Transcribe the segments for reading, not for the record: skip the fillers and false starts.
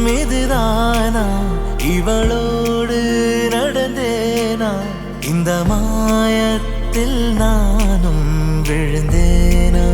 இதுதானா இவளோடு நடந்தேனா இந்த மாயத்தில் நானும் விழுந்தேனா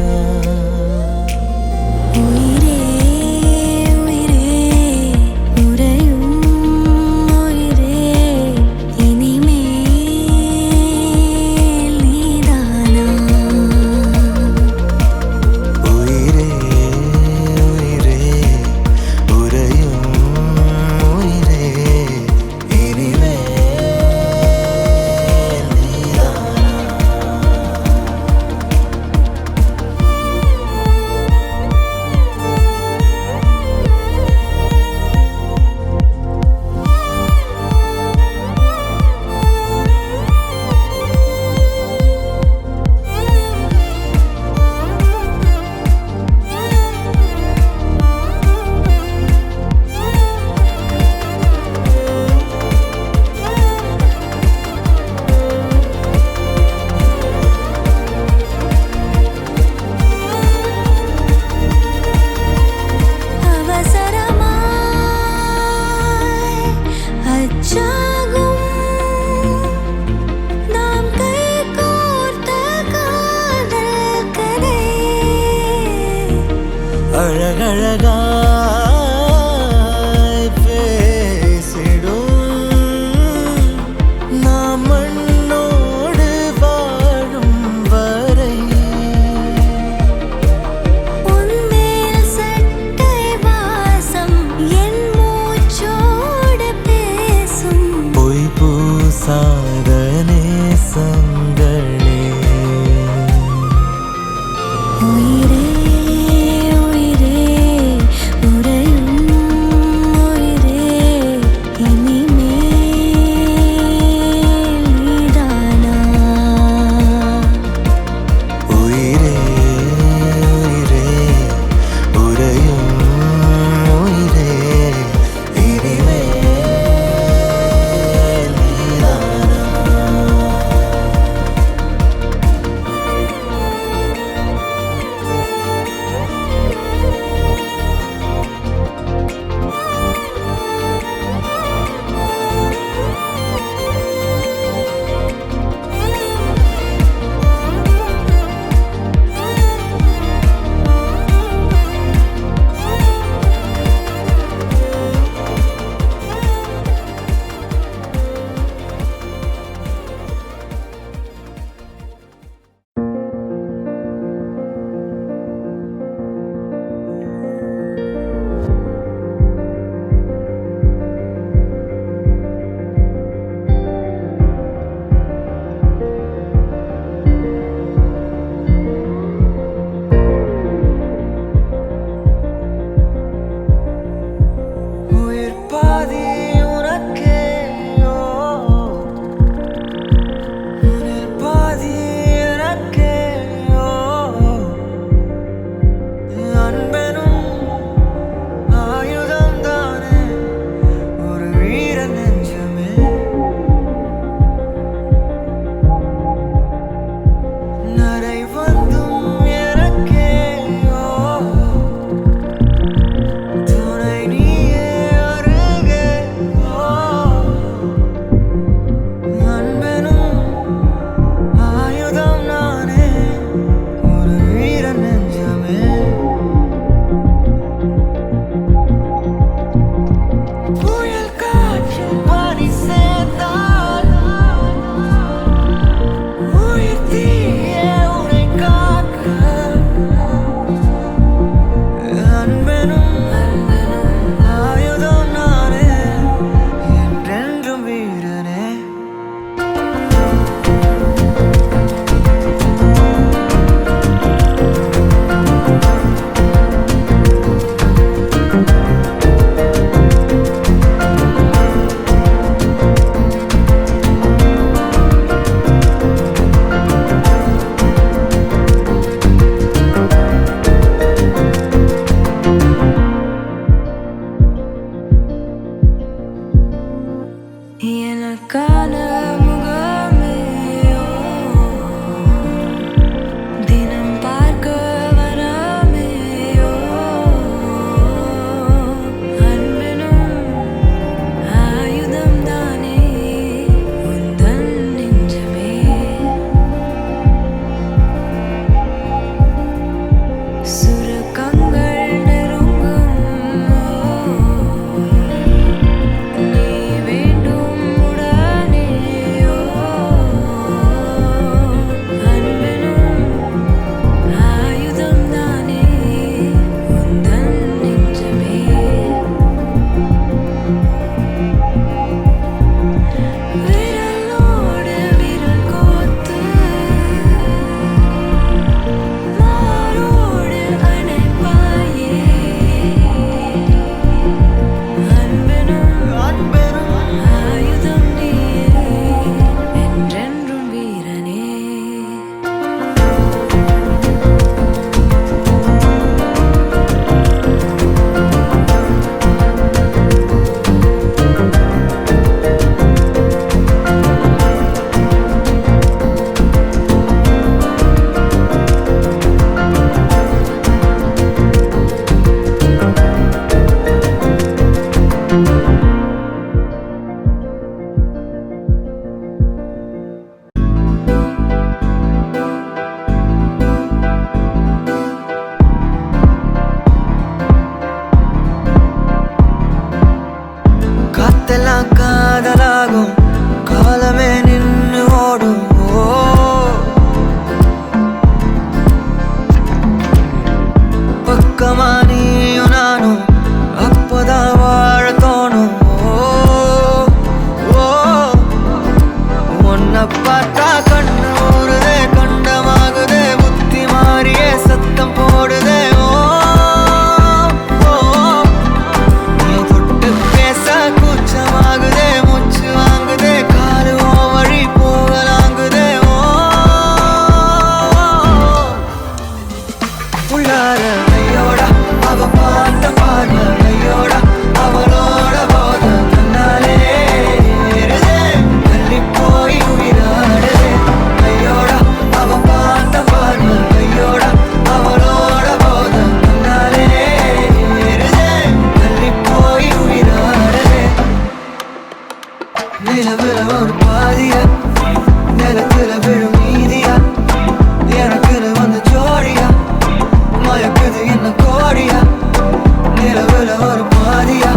பாதியா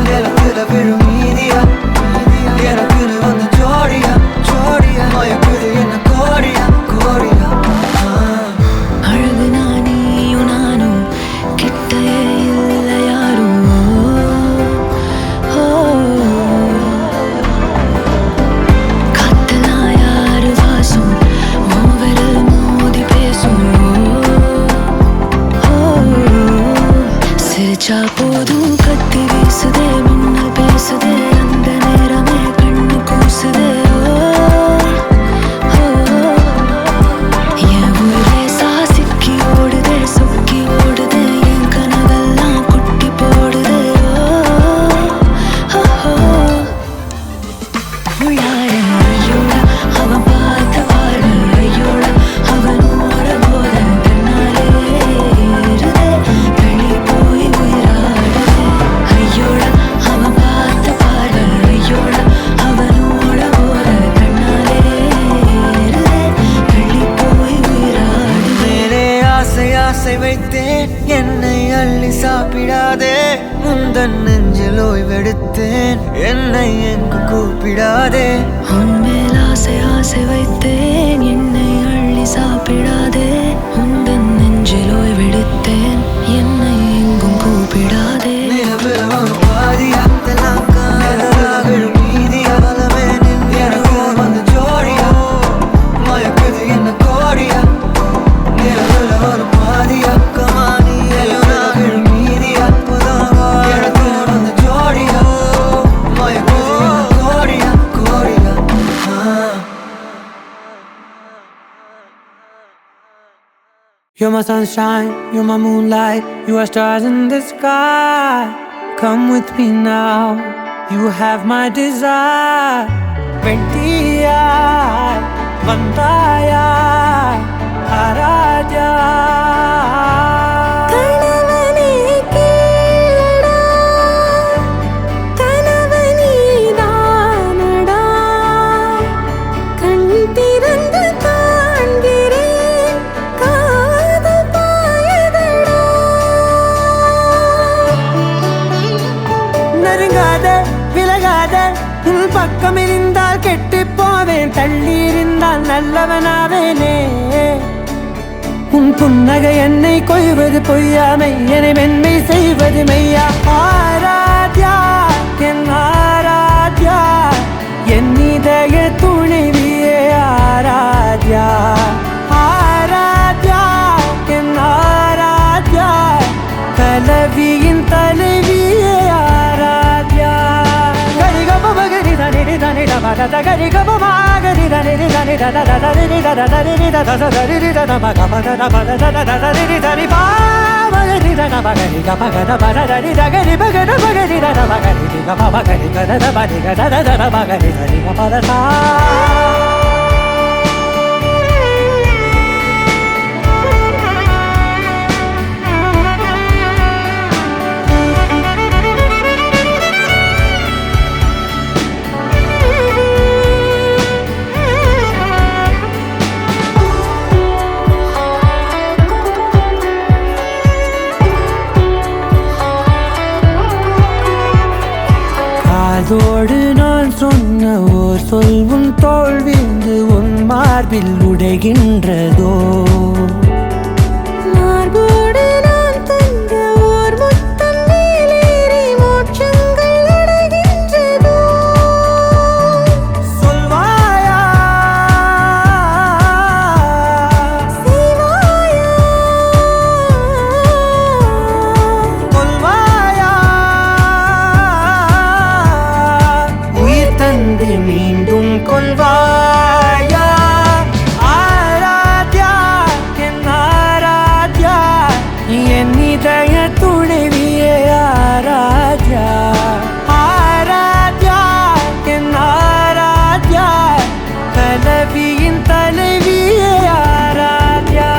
நிலத்துல விழும் மீதியா எனக்குன்னு வந்து ஜோடியா மயக்குது என்ன கோடியா அழகு நானியும் நானும் கிட்டே இல்லை யாரும் காத்தெல்லாம் யாரு வாசம் மூவரில் மோதி பேசும் சிரிச்சா போதும் கத்தி வீசுதே மின்னல் பேசுதே அந்த நேரமே கண்ணு கூசுதே என் ஊரே சாசிக்கி ஓடுதே சொக்கி ஓடுதே என் கனவெல்லாம் குட்டி போடுதே உள்ளார ஐயோட அவன் பார்த்த பார்வை ஐயோட அவனோட போத கண்ணாலே ஏறுதே வெளி போய் உயிராடுதே ஐயோட அவன் பார்த்த பார்வை ஐயோட அவனோட போத கண்ணாலே ஏறுதே வெளி போய் உயிராடுதே மேலே ஆசை வைத்தேன் என்னை அள்ளி சாப்பிடாதே முந்தன் நெஞ்சில் ஓய்வெடுத்தேன் என்னை எங்கு கூப்பிடாதே உன்மேல் ஆசை வைத்தேன் என்னை அள்ளி சாப்பிடாதே உந்தன் நெஞ்சில் ஓய்வெடுத்தேன் என்னை எங்கும் கூப்பிடாதே பாதியா விழும் மீதியா எனக்கு வந்து ஜோடியா மயக்குது என்ன கோடியா நிலவுல ஒரு பாதியா விழும் மீதியா எனக்கு வந்து ஜோடியா மயக்குது என்ன கோடியா You're my sunshine, you're my moonlight, you are stars in the sky. Come with me now, you have my desire. Vendiya, Vandaya, Aradya. நெருங்காதே விலகாதே உன் பக்கம் இருந்தால் கெட்டு போவேன் தள்ளி இருந்தால் நல்லவனாவேனே உன் புன்னகை என்னை கொய்வது பொய்யாமை என்னை மென்மை செய்வது மெய்யா ஆராத்யா என் ஆராத்யா என் இதய துணைவியே ஆராத்யா ஆராத்யா என் ஆராத்யா கலவியின் தலைவியே ஆராத்யா கரிகப மகரி தனி தனி தமத கரிகப மகரி தனி தனி தத தரி தத தரி தத தரி தத மகபத தபத தத தரி தரி பா மகரி தன மகரி கபகத பத தரி தகரி பகத மகரி தத மகரி கப மகரி கத பதி கத தத மகரி தரி கபத சா அதோடு நான் சொன்ன ஓர் சொல்வும் தோல்விந்து உன் மார்பில் உடைகின்றதோ மார்போடு நான் தந்த ஓர் முத்தம் மேலேறி மோட்சங்கள் அடைகின்றதோ சொல்வாயா செய்வாயா கொல்வாயா உயிர் தந்து மீண்டும் கொல்வாயா ஆராத்யா என் ஆராத்யா என் இதய துணைவியே ஆராத்யா ஆராத்யா என் ஆராத்யா கலவியின் தலைவியே ஆராத்யா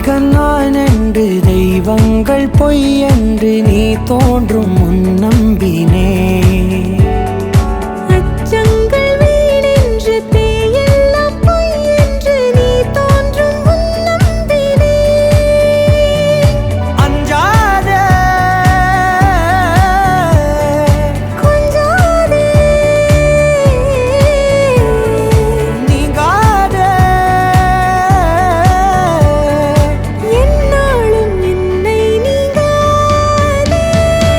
நாயகன் நான் என்று தெய்வங்கள் பொய் என்று நீ தோன்றும் முன் நம்பினே. அச்சங்கள் வீடென்று பேயெல்லாம் பொய் என்று நீ தோன்றும் முன் நம்பினே. அஞ்சாதே கொஞ்சாதே நீங்காதே என்னாலும் என்னை நீங்காதே.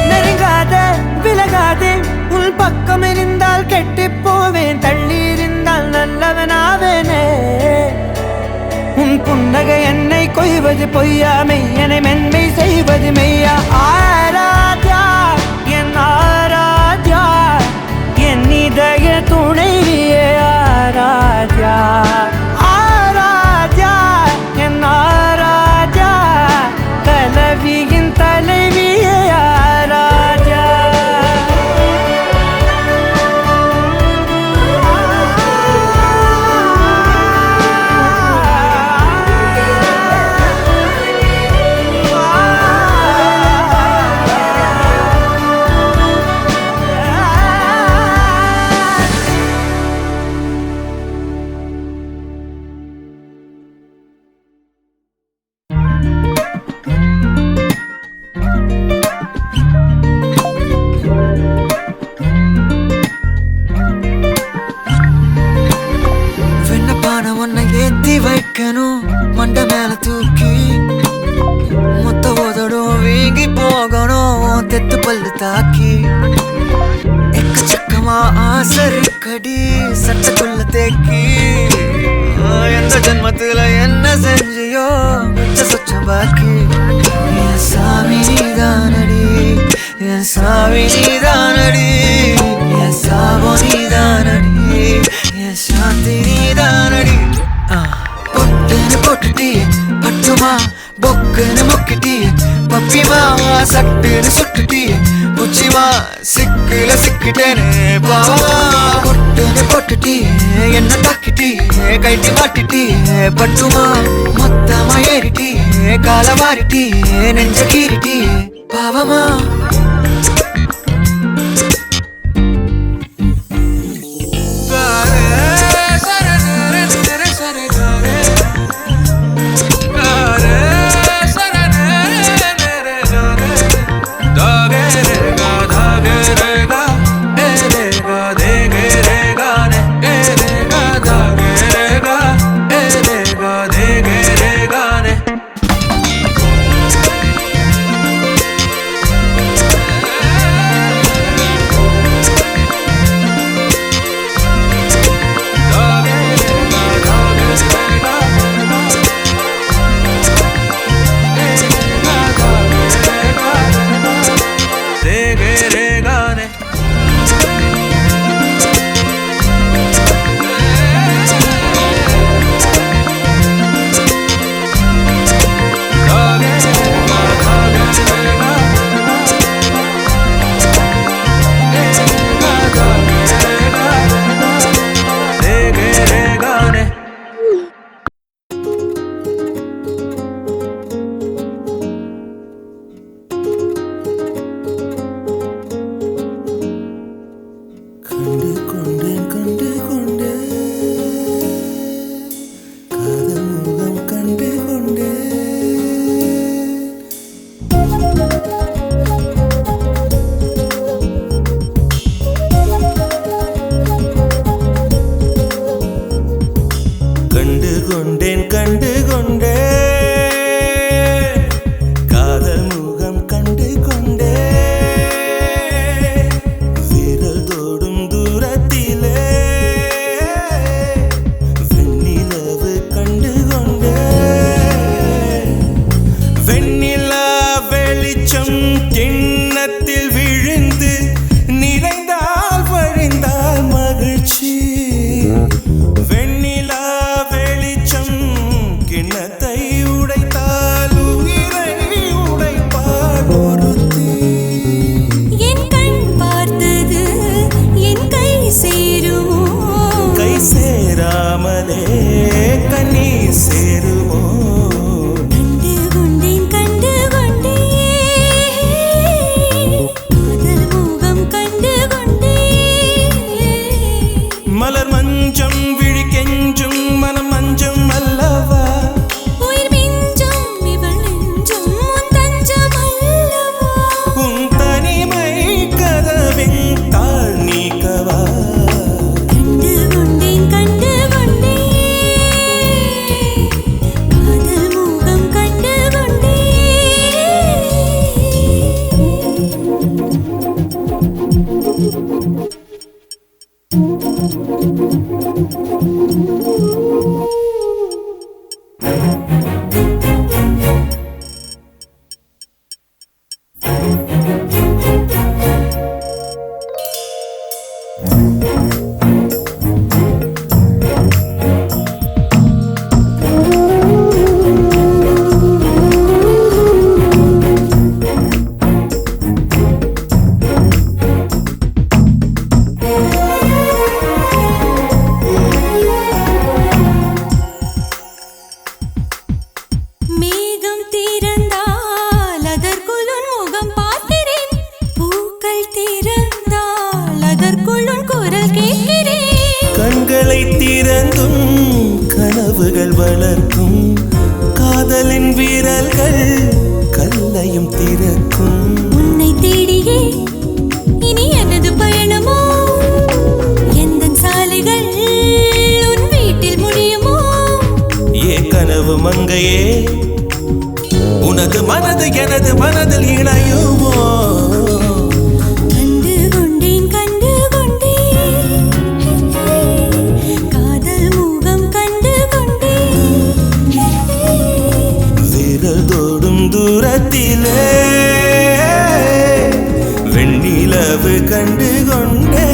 நெருங்காதே விலகாதே உள் பக்கம் இருந்தால் கெட்டுப் போவேன், தள்ளி இருந்தால் நல்லவனாவேனே. உன் புன்னகை என்னை கொய்வது பொய்யா, மெய்யனை மென்மை செய்வது மெய்யா. ஆராத்யா என் ஆராத்யா, என் இதய துணைவியே ஆராத்யா. ஆராத்யா என் ஆராத்யா, கலவியின் தலைவியே ஆராத்யா. வெண்ணப்பான உன்னை ஏத்தி வைக்கணும் மண்ட மேல தூக்கி, மொத்த உதடும் வீங்கி போகணும் தெத்து பல்லு தாக்கி. எக்கச்சக்கமா ஆசருக்கடி சட்டக்குள்ள தேக்கி, எந்த ஜென்மத்துல என்ன செஞ்சியோ மிச்ச சொச்சம் பாக்கி. என் சாமி நீதானடி, என் சாமி நீதானடி, என் சாபோ நீதானடி, என் சாந்தி நீதானடி. பொட்டுன்னு போட்டுட்டி பட்டுமா, பொக்குன்னு முக்கிட்டி பப்பிமா, சட்டுன்னு சுட்டுட்டி புச்சிமா, சிக்குல சிக்கிட்டேனே பாவமா. பொட்டுன்னு போட்டுட்டி என்ன தாக்கிட்டி கைட்டி மாட்டிட்டி பட்டுமா, மொத்தமா ஏறிட்டி கால மாறிட்டி நெஞ்ச கீறிட்டி பாவமா. விரல் தொடும் தூரத்தில் கண்களை திறந்தும் கனவுகள் வளர்க்கும் காதலின் வீரர்கள் கல்லையும் திறக்கும். உன்னை தேடியே இனி எனது பயணமோ, எந்த சாலைகள் உன் வீட்டில் முடியுமோ? ஏ கனவு மங்கையே, உனது மனது எனது மனதில் இணையுமோ? தூரத்திலே வெண்ணிலவு கண்டு கொண்டே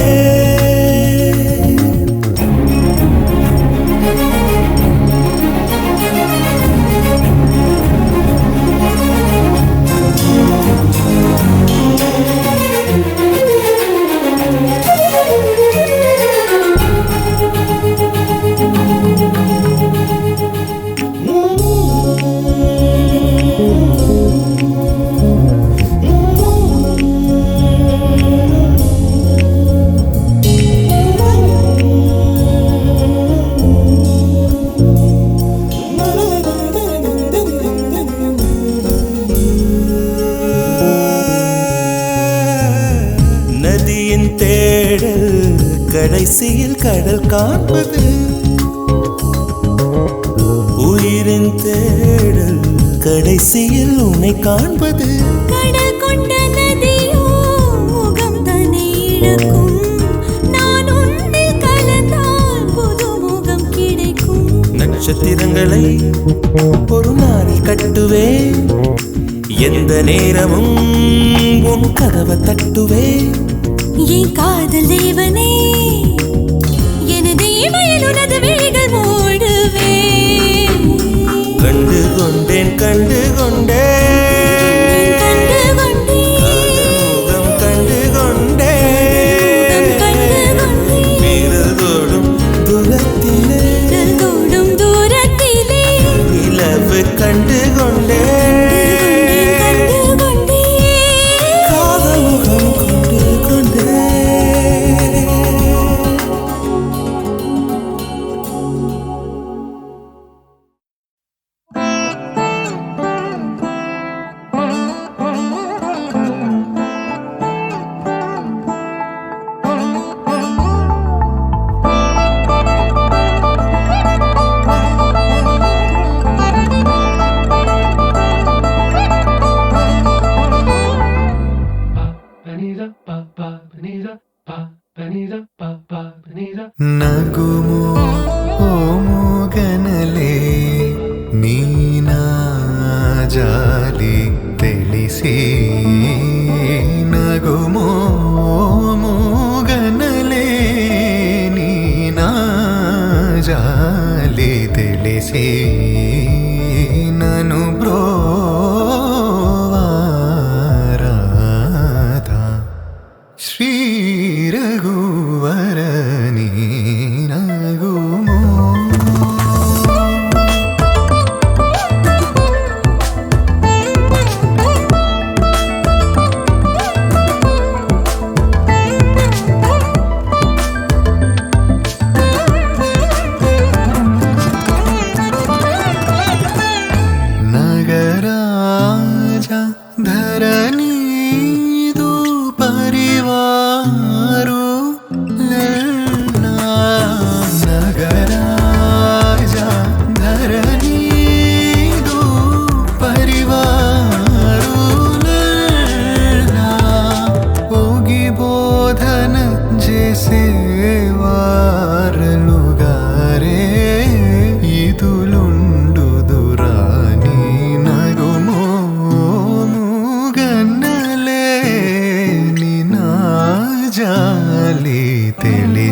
தேடல் கடைசியில் கடல் காண்பது, உயிரின் தேடல் கடைசியில் உன்னை காண்பது. கடல் கொண்ட நதியோ முகம் தன்னை இழக்கும், நான் உன்னில் கலந்தால் புது முகம் கிடைக்கும். நட்சத்திரங்களை ஒரு நாளில் கட்டுவே, எந்த நேரமும் உன் கதவை தட்டுவே. என் காதல் தேவனே, எனது இமையில் உனது விழிகள் மூடுவே. கண்டு கொண்டேன் கண்டு கொண்டேன் கண்டு கொண்டேன் முகம் கண்டு கொண்டேன் வீரல் தோடும் தூரத்திலே நிலவு கண்டு கொண்டேன் காதல் முகம் கொண்டு கொண்டேன். ನಗುಮೋ ಓ ಮೂಗನಲೆ ನೀನಾ ಜಾಲಿ ತಿಳಿಸಿ, ನಗುಮೋ ಮೂಗನಲೆ ನೀನಾ ಜಾಲಿ ತಿಳಿಸಿ, ನನು ಬ್ರೋವಾರಾಧ ಶ್ರೀ ರಘುವರ ನೀನಗುಮೋ.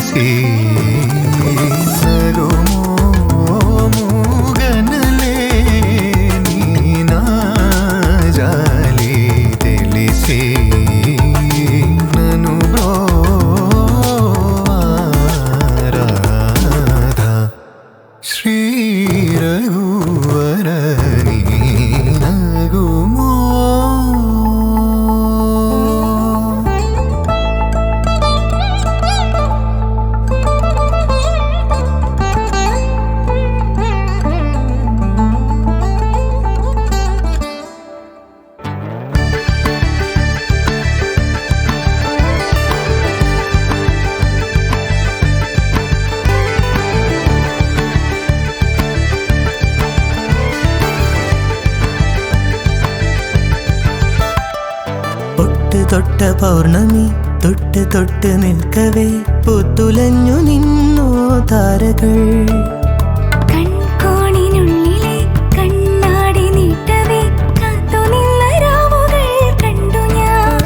తెలిసి నగుమో మూగనలే నీ నా జాలి తెలిసి నను రాధా శ్రీ రఘువరని నగుమో തൊട്ട പൗർണമി തൊട്ട് തൊട്ട് നിൽക്കവേ പുത്തുലഞ്ഞു നിന്നോ താരകൾ കൺകോണിനുള്ളിലെ കണ്ണാടി നീട്ടവേ കാത്തു നിന്ന രാവുകൾ കണ്ടു ഞാൻ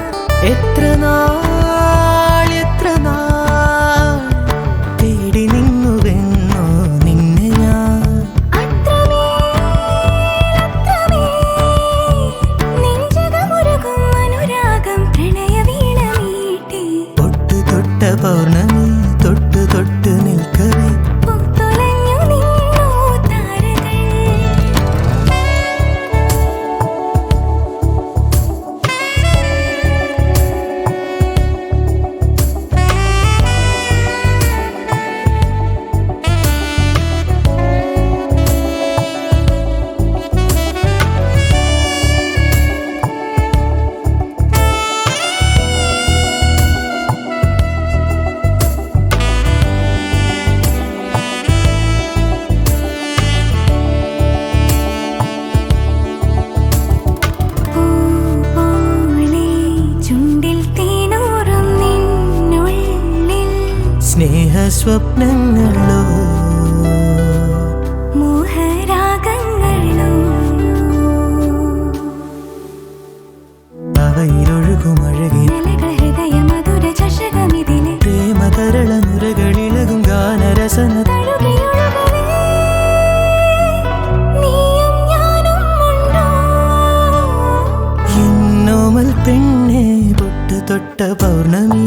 എത്ര നാൾ തേടി നിന്നുവെന്നോ നിന്നെ ഞാൻ പൗർണമി തൊട്ട് തൊട്ട് നിൽക്കവേ പുത്തുലഞ്ഞു നിന്നോ താരകൾ സ്നേഹസ്വപ്നങ്ങളോ മോഹരാഗങ്ങളോ അവയിലൊഴുകുമഴകി ഹൃദയ മധുര ചഷകമിതിലെ പ്രേമതരള നുരകളിളകും ഗാനരസന എന്നോമൽ പെണ്ണെ പൊട്ട് തൊട്ട പൗർണമി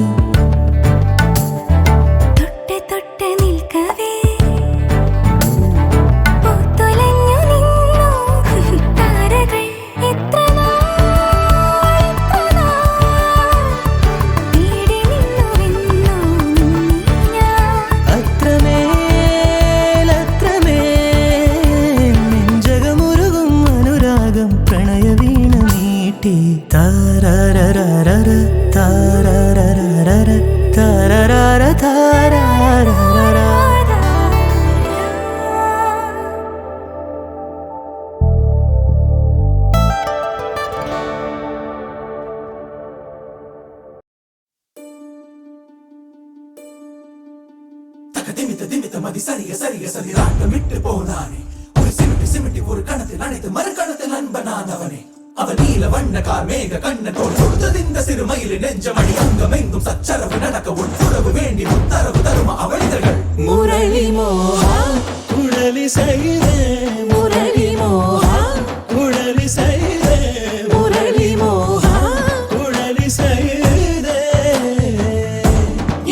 மதி சரிய சரிய சதிராட்டமிட்டு போனானே ஒரு சிமிட்டி சிமிட்டி ஒரு கணத்தில் அனைத்து மறுகணத்தில் அன்பனானவனே அவன் நீல வண்ண கார் மேக கண்ணத்தோடு கொடுத்தது இந்த சிறுமயிலு நெஞ்சமணி அங்கமெங்கும் சச்சரவு நடக்க உட்புறவு வேண்டி உத்தரவு தருமா அவளிதழ்கள் முரளி மோகா குழலி செய்தே முரளி மோகா குழலி செய்தே முரளி மோகா குழலி செய்தே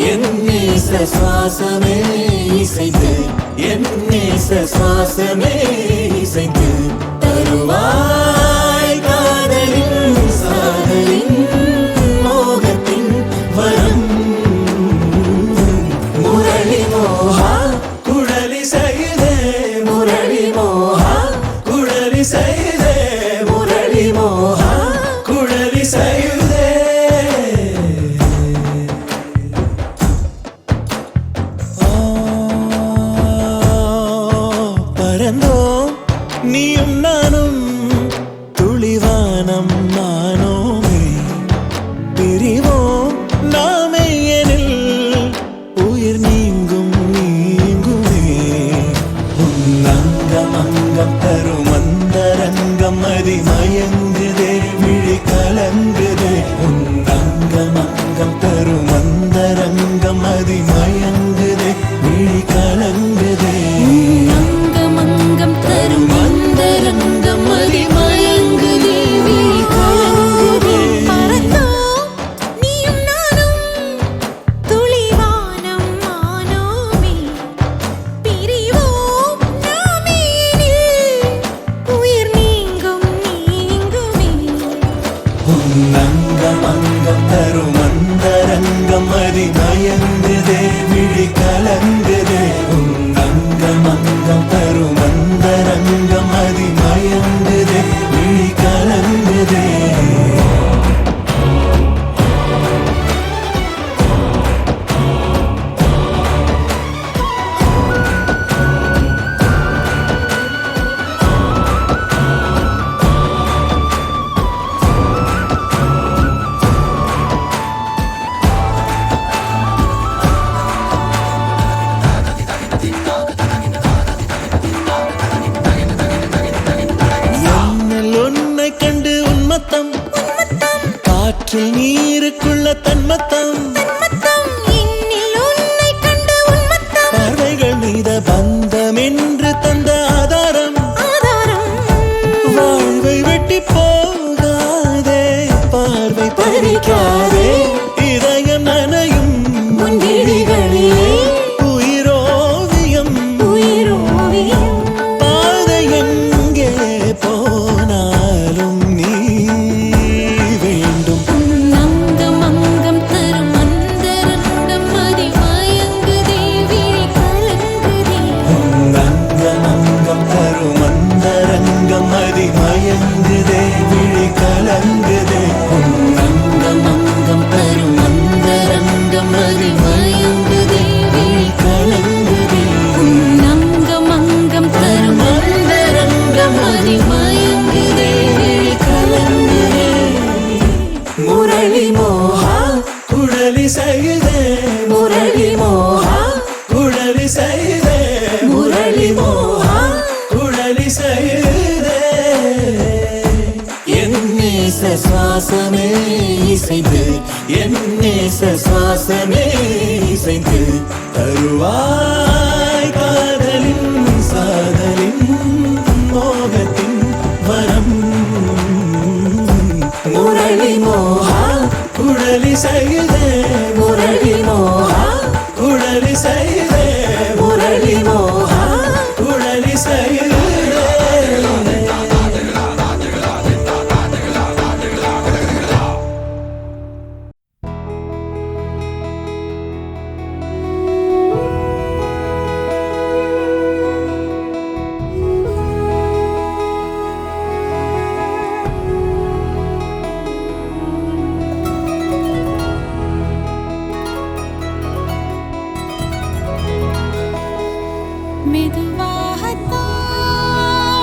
என் நேச சுவாசமே இசைத்து என் நேச சுவாசமே இசைத்து தருவாய் காதலின் சாதலின் மோகத்தின் வரம் முரளி மோகா குழலி செய்தே முரளி மோகா குழலி செய்தே முரளி மோகா குழலி செய்தே பரந்தோம் நீயும் நானும் துளிவானம் நானோமே பிரிவோம் நாமே எனில் உயிர் நீங்கும் நீங்குமே உன்னங்கம் அங்கம் தரும் அந்தரங்கம் அதிமயங்குதே விழி கலங்குதே உன்னங்கம் அங்கம் தரும் அந்தரங்கம் அதிமய மயங்குதே விழி கலங்குதே அங்கம் அங்கம் தரும் அந்தரங்கம் மதி மயங்குதே விழி கலங்குதே பறந்தோம் நீயும் நானும் துளிவானம் மானோமே பிரிவோம் நாமே உயிர் நீங்கும் நீங்குமே அங்கம் அங்கம் தரும் அந்தரங்கம் மதி மயங்குதே விழி கலங்குதே அங்கம் அங்கம் தரும் அந்தரங்கம் மதி மயங்குதே விழி கலங்குதே உன்னை கண்டு உன்மத்தம் காற்றில் நீருக்குள்ள தன்மத்தம் இன்னில் உன்னை கண்டு உன்மத்தம் பார்வைகள் மீத பந்தம் என்று தந்த ஆதாரம் வாழ்வை வெட்டி போகாதே பார்வை பறிக்காதே இதயம் நனையும் உன் விழிகளிலே உயிரோவியம் உயிரோவியம் பாதை எங்கே போனாலும் நீ வேண்டும் அங்கம் அங்கம் தரும் அந்தரங்கம் மதி மயங்குதே விழி கலங்குதே அங்கம் அங்கம் தரும் அந்தரங்கம் மதி மயங்குதே விழி கலங்குதே அங்கம் அங்கம் தரும் அந்தரங்கம் மதி மயங்குதே விழி கலங்குதே அங்கம் அங்கம் தரும் அந்தரங்கம் மதி மயங்குதே விழி கலங்குதே முரளி மோகா குழலி செய்தே முரளி மோகா குழலி செய்தே முரளி மோகா குழலி செய்தே என் நேச சுவாசமே இசைந்து என் நேச சுவாசமே இசைந்து தருவாய் காதலின் சாதலின் மோகத்தின் வரம் முரளி மோகா குழலி செய்தே முரளி மோகா குழலி செய்தே முரளி மோகா குழலி செய்தே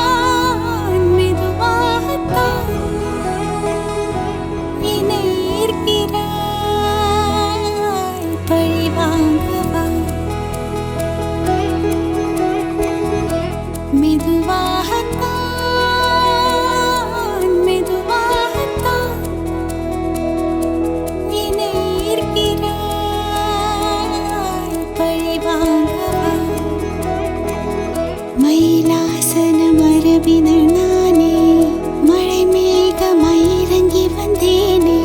மெதுவாகத்தான் மெதுவாகத்தான் என்னை ஈர்க்கிறாய் பழி வாங்கவா மெதுவாகத்தான் மெதுவாகத்தான் என்னை ஈர்க்கிறாய் பழி வாங்கவா மயிலாசன மரபினர் நானே மழை மேகமாய் இறங்கி வந்தேனே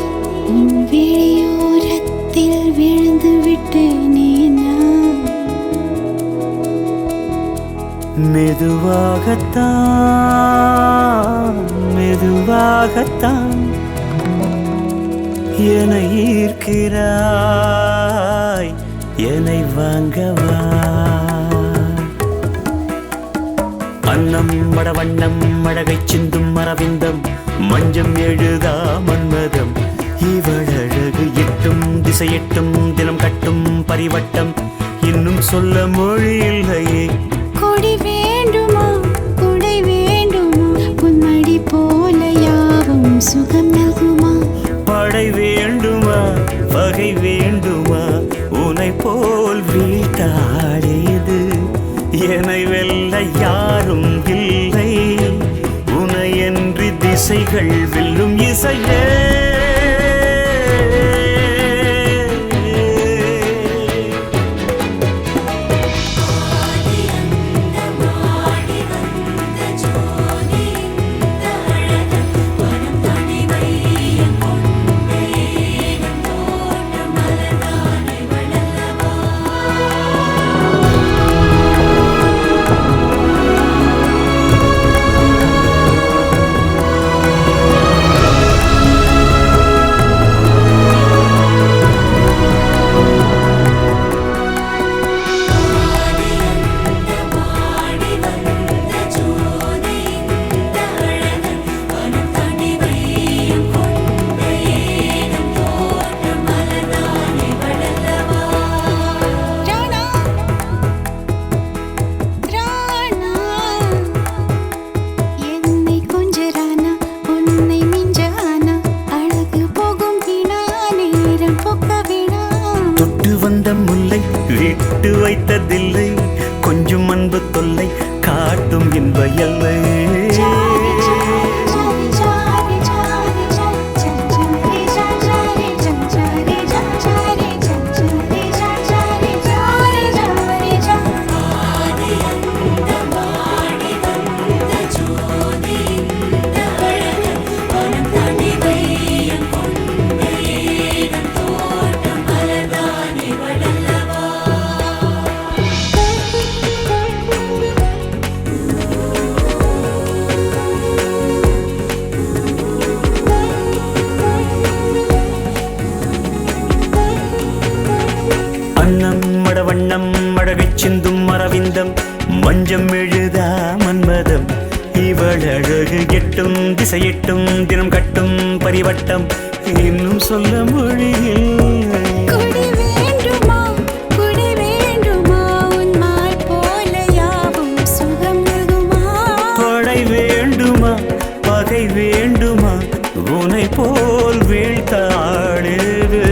உன் விழியோரத்தில் விழுந்து விட்டேனே நான் மெதுவாகத்தான் மெதுவாகத்தான் என்னை ஈர்க்கிறாய் என்னை வாங்கவா அன்னம் மடவண்ணம் அழகை சிந்தும் மரவிந்தம் மஞ்சம் எழுதா மன்மதம் இவளழகு எட்டும் திசையெட்டும் தினம் கட்டும் பரிவட்டம் இன்னும் சொல்ல மொழி இல்லையே கொடி வேண்டுமா கொடை வேண்டுமா பொன்மடி போல யாவும் சுகம் நல்குமா படை வேண்டுமா வகை வேண்டுமா உனை போல் வீட்டாடியது என்னை வெல்ல யாரும் இல்லை உனையன்றி திசைகள் வெல்லும் இசையே விட்டு வைத்ததில்லை கொஞ்சம் அன்பு தொல்லை காட்டும் இன்ப எல்லை வண்ணம் அழகைச் சிந்தும் மரவிந்தம் மஞ்சம் எழுதா மன்மதம் இவள் அழகு எட்டும் திசையெட்டும் தினம் கட்டும் பரிவட்டம் இன்னும் சொல்ல மொழியில் படை வேண்டுமா பகை வேண்டுமா உனை போல் வீழ்த்தாடுது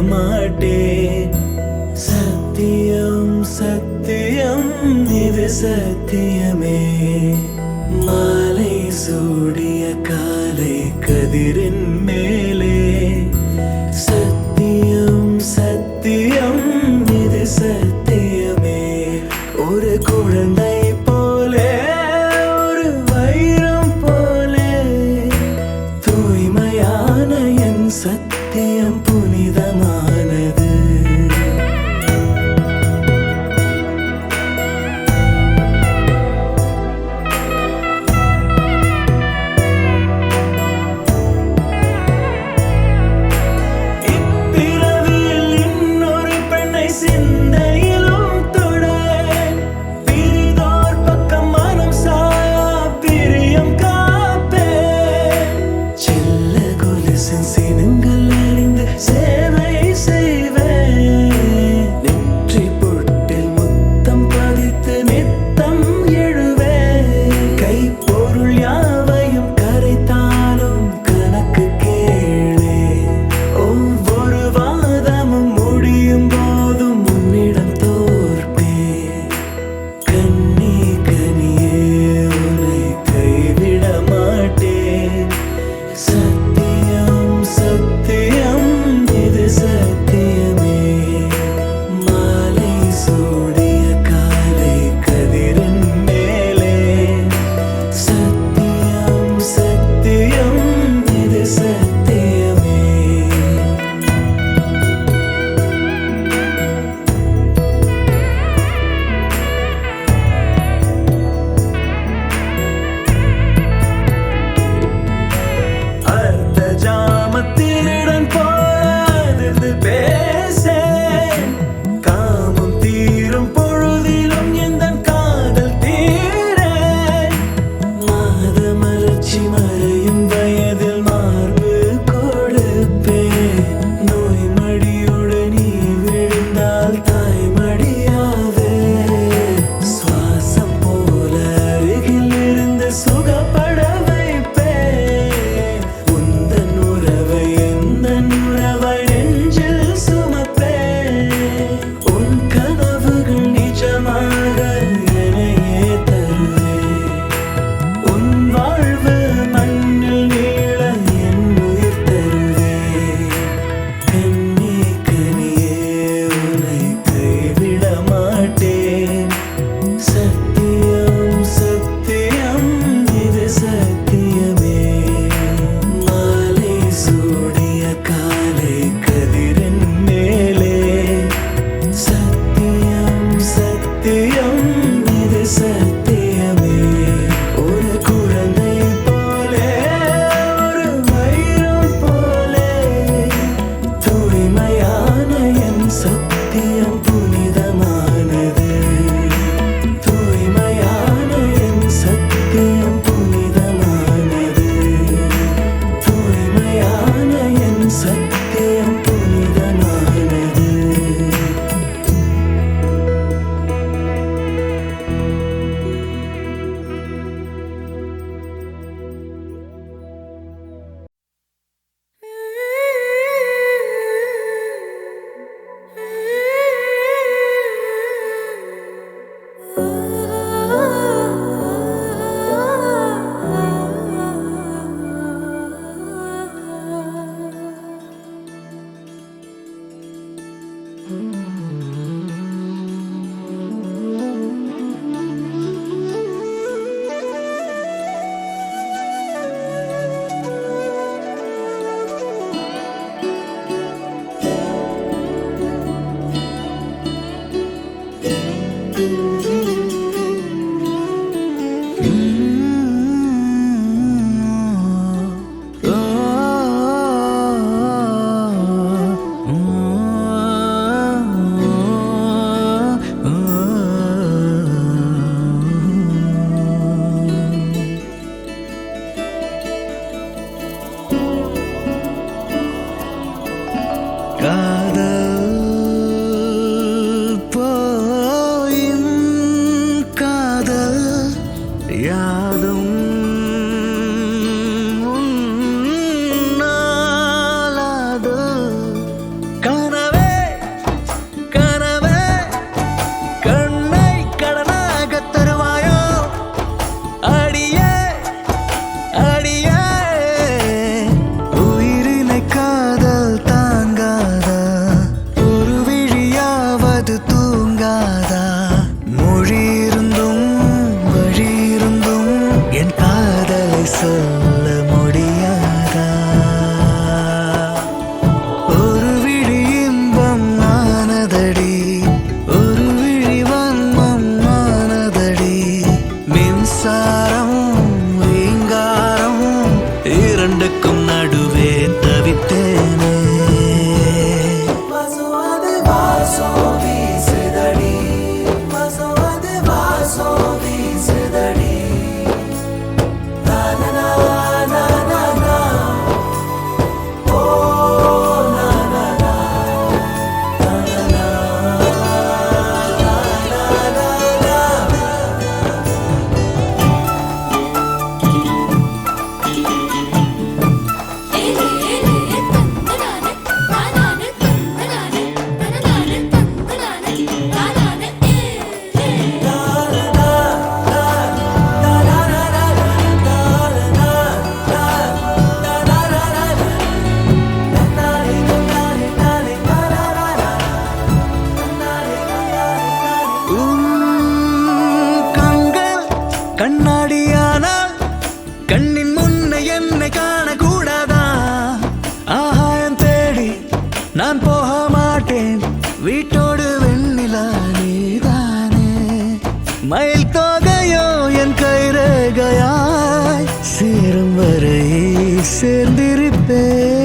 மாட்டேன் சத்தியம் சத்தியம் இது சத்தியமே மாலை சூடிய காலை கதிரின் மேலே சத்தியம் சத்தியம் இது சத்தியமே ஒரு குழந்தை போலே ஒரு வைரம் போலே தூய்மையான என் சத்தியம் புனிதமானது இப்பிறவியில் இன்னொரு பெண்ணை சிந்தையிலும் தொட பிரிதோ காதல் போயின் காதல் யாதும் உன்னாலாது. கனவே கனவே கண்ணை கடனாகத் தருவாயோ அடியே அடியே உயிரினை காதல் தாங்காதா ஒரு விழியாவது தூங்காதா மொழி இருந்தும் வழி இருந்தும் என் காதலை சொல்ல முடியாதா ஒரு விழி இன்பம் ஆனதடி ஒரு விழி வன்மம் ஆனதடி மின்சாரம் ரீங்காரம் இரண்டுக்கும் நடுவே தவித்தேனே கண்ணாடியானால் கண்ணின் முன்னை என்னை காணக்கூடாதா ஆகாயம் தேடி நான் போக மாட்டேன் வீட்டோடு வெண்ணிலா நீதானே மயில் தோகையோ என் கைரேகையாய் சேரும் வரை சேர்ந்திருப்பேன்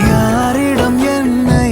யாரிடம் என்னை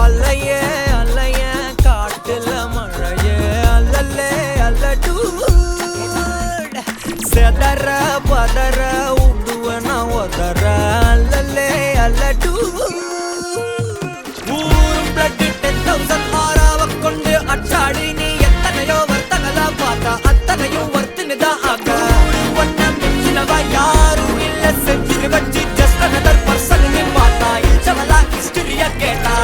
அல்லையே அல்லையே காட்டுல மழையே அல்லல்லே அல்லடு செதற பதற உடுவன ஒதற அல்லல்லே அல்லடு ஊரும் பிளட் 10,000 ஆறாவ கொண்டு அச்சாடி நீ எத்தனையோ வர்த்தகலா பார்த்தா அத்தனையும் வர்த்தினிதான் ஆக ஒன்ன மிஞ்சினவ யாரும் இல்ல செஞ்சு வச்சு ஜஸ்ட் அனதர் பர்சன் நீ பார்த்தா இச்சவலா ஹிஸ்டரிய கேட்டா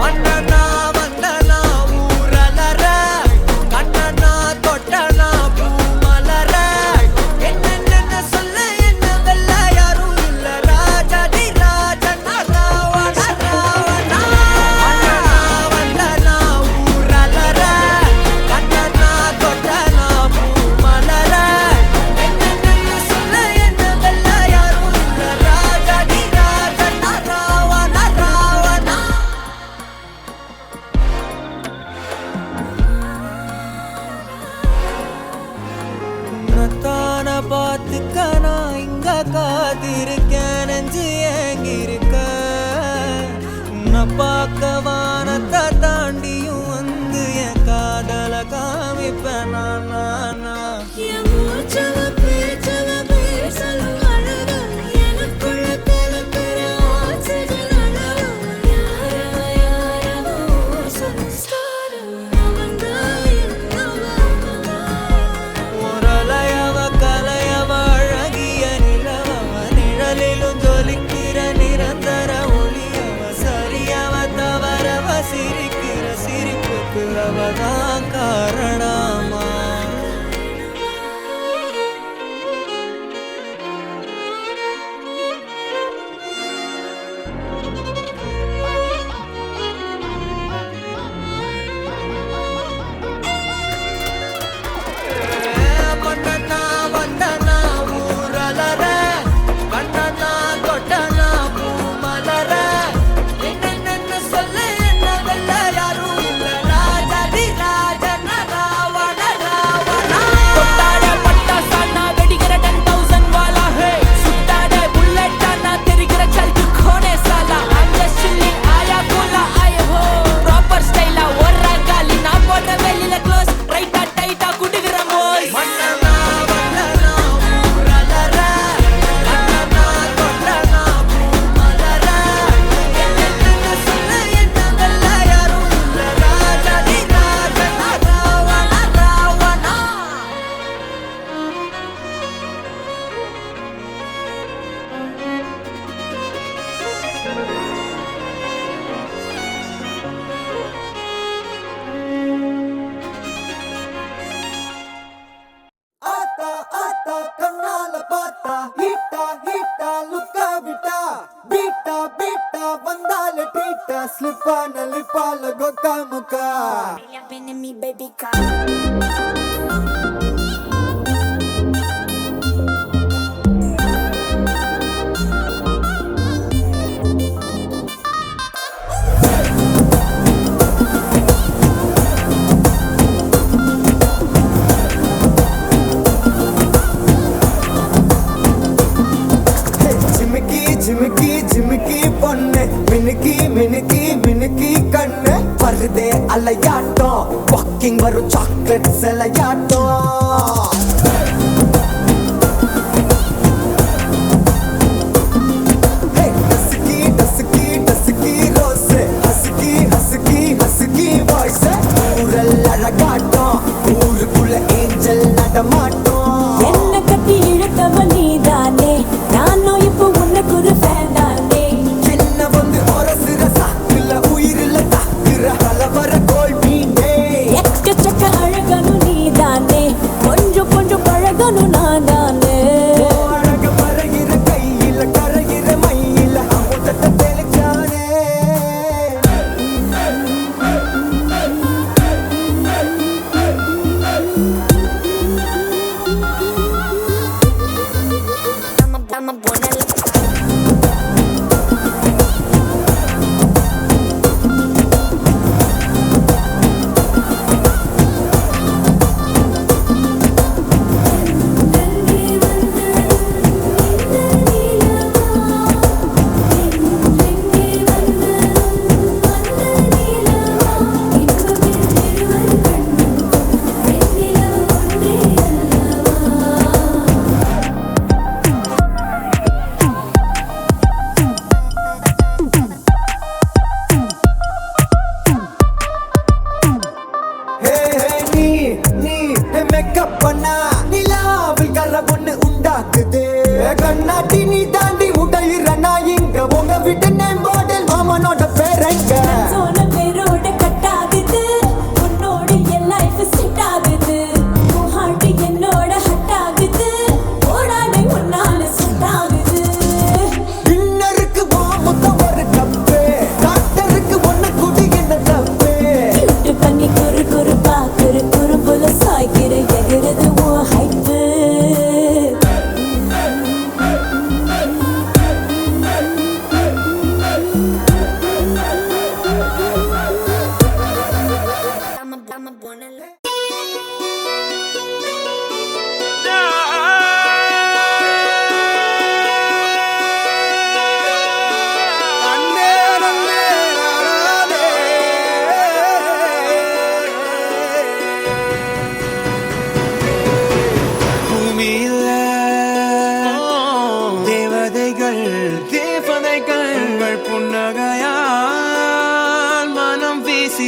மன்னனா வந்தனா ஊரலற கண்ணனா தொட்டனா பூமலற என்ன சொல்ல என்ன வெல்ல யாரும் இல்ல ராஜாதி ராஜனா ராவண ராவணா மன்னனா வந்தனா ஊரலற கண்ணனா தொட்டனா பூமலற என்ன சொல்ல என்ன வெல்ல யாரும் இல்ல ராஜாதி ராஜனா ராவண ராவணா உன்னத்தான பார்த்துக்க நான் இங்க காத்திருக்கேன் நெஞ்சு ஏங்கிருக்க உன்னை பார்க்க வானத்தை தாண்டியும் வந்து என் காதல காமிப்பேன் நான் என் மூச்சவ பேசலும் அழகா எனக்குள்ள கலக்கிற ஆக்சிஜன் அளவு யாரோ ஸ்டார் அவன்தான் என்னவா முரளையவ கலையவ அழகிய நிலவவ நிழலிலும் ஜொலிக்கிற நிரந்தர ஒளியவ சரியவ தவறவ சிரிக்கிற சிரிப்புக்கு அவதான் காரணமா மன்னனா வந்தனா ஊரலற கண்ணனா தொட்டனா பூமலற என்ன சொல்ல என்ன வெல்ல யாரும் இல்ல ராஜாதி ராஜன ராவண ராவணா தொட்டாட பட்டாசானா வெடிக்கிற 10,000 வாலா ஹே சுட்டாட புல்லட்டானா தெரிகிற சல்கு கோனே சாலா I'm just chilling ஆயா கோலா ஆய ஹோ ப்ராப்பர் ஸ்டைலா ஒரா காலி நான் போடுற வெளியில க்ளோஸ் ரைட்டா டைட்டா குடுக்குற மோஸ் மன்னனா வந்தனா ஊரலற கண்ணனா தொட்டனா பூமலற என்ன சொல்ல என்ன வெல்ல யாரும் இல்ல ராஜாதி ராஜனா ராவண ராவணா ஆத்தா ஆத்தா கண்ணால பார்த்தா ஹீட்டா ஹீட்டா லுக்கா விட்டா பீட்டா பீட்டா வந்தால ட்ரீட்டா ஸ்லிப்பான லிப்பால கொக்கா முக்கா Been in me, baby, come. ஜிமிக்கி ஜிமிக்கி ஜிமிக்கி பொண்ணு மினுக்கி மினுக்கி மினுக்கி கண்ணு வருதே அலையாட்டம் வாக்கிங் வரும் சாக்லேட் சிலையாட்டம் dusky dusky dusky rose husky husky husky voice ஊரல் அழகாட்டம் ஊருக்குள்ள ஏஞ்சல் நடமாட்டம் என்ன கட்டி இழுத்தவ நீதானே நானும் இப்போ உனக்கு ஒரு ஃபேன் தானே சின்ன வந்து ஒரசுற சாக்குல உயிரில தாக்குற கலவர கோல் மீனே எக்கச்சக்க அழகனும் நீதானே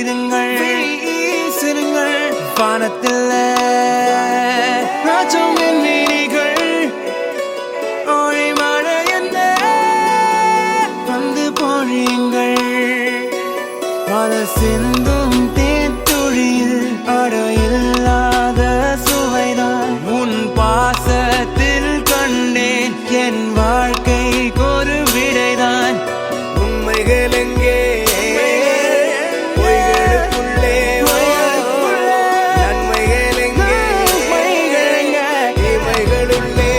வீசிருங்கள் வீசிருங்கள் வானத்தில் ராஜம் என் விழிகள் ஒளி மழை என்ன வந்து பொழியுங்கள் பல சிந்தும் தேத்துழியில் அடையில்லாத சுவைதான் உன் பாசத்தில் கண்டேன் என் வாழ்க்கைக்கு ஒரு விடைதான் உண்மைகள் எங்கே பொய்களுக்குள்ளே நன்மைகள் எங்கே இமைகளுள்ளே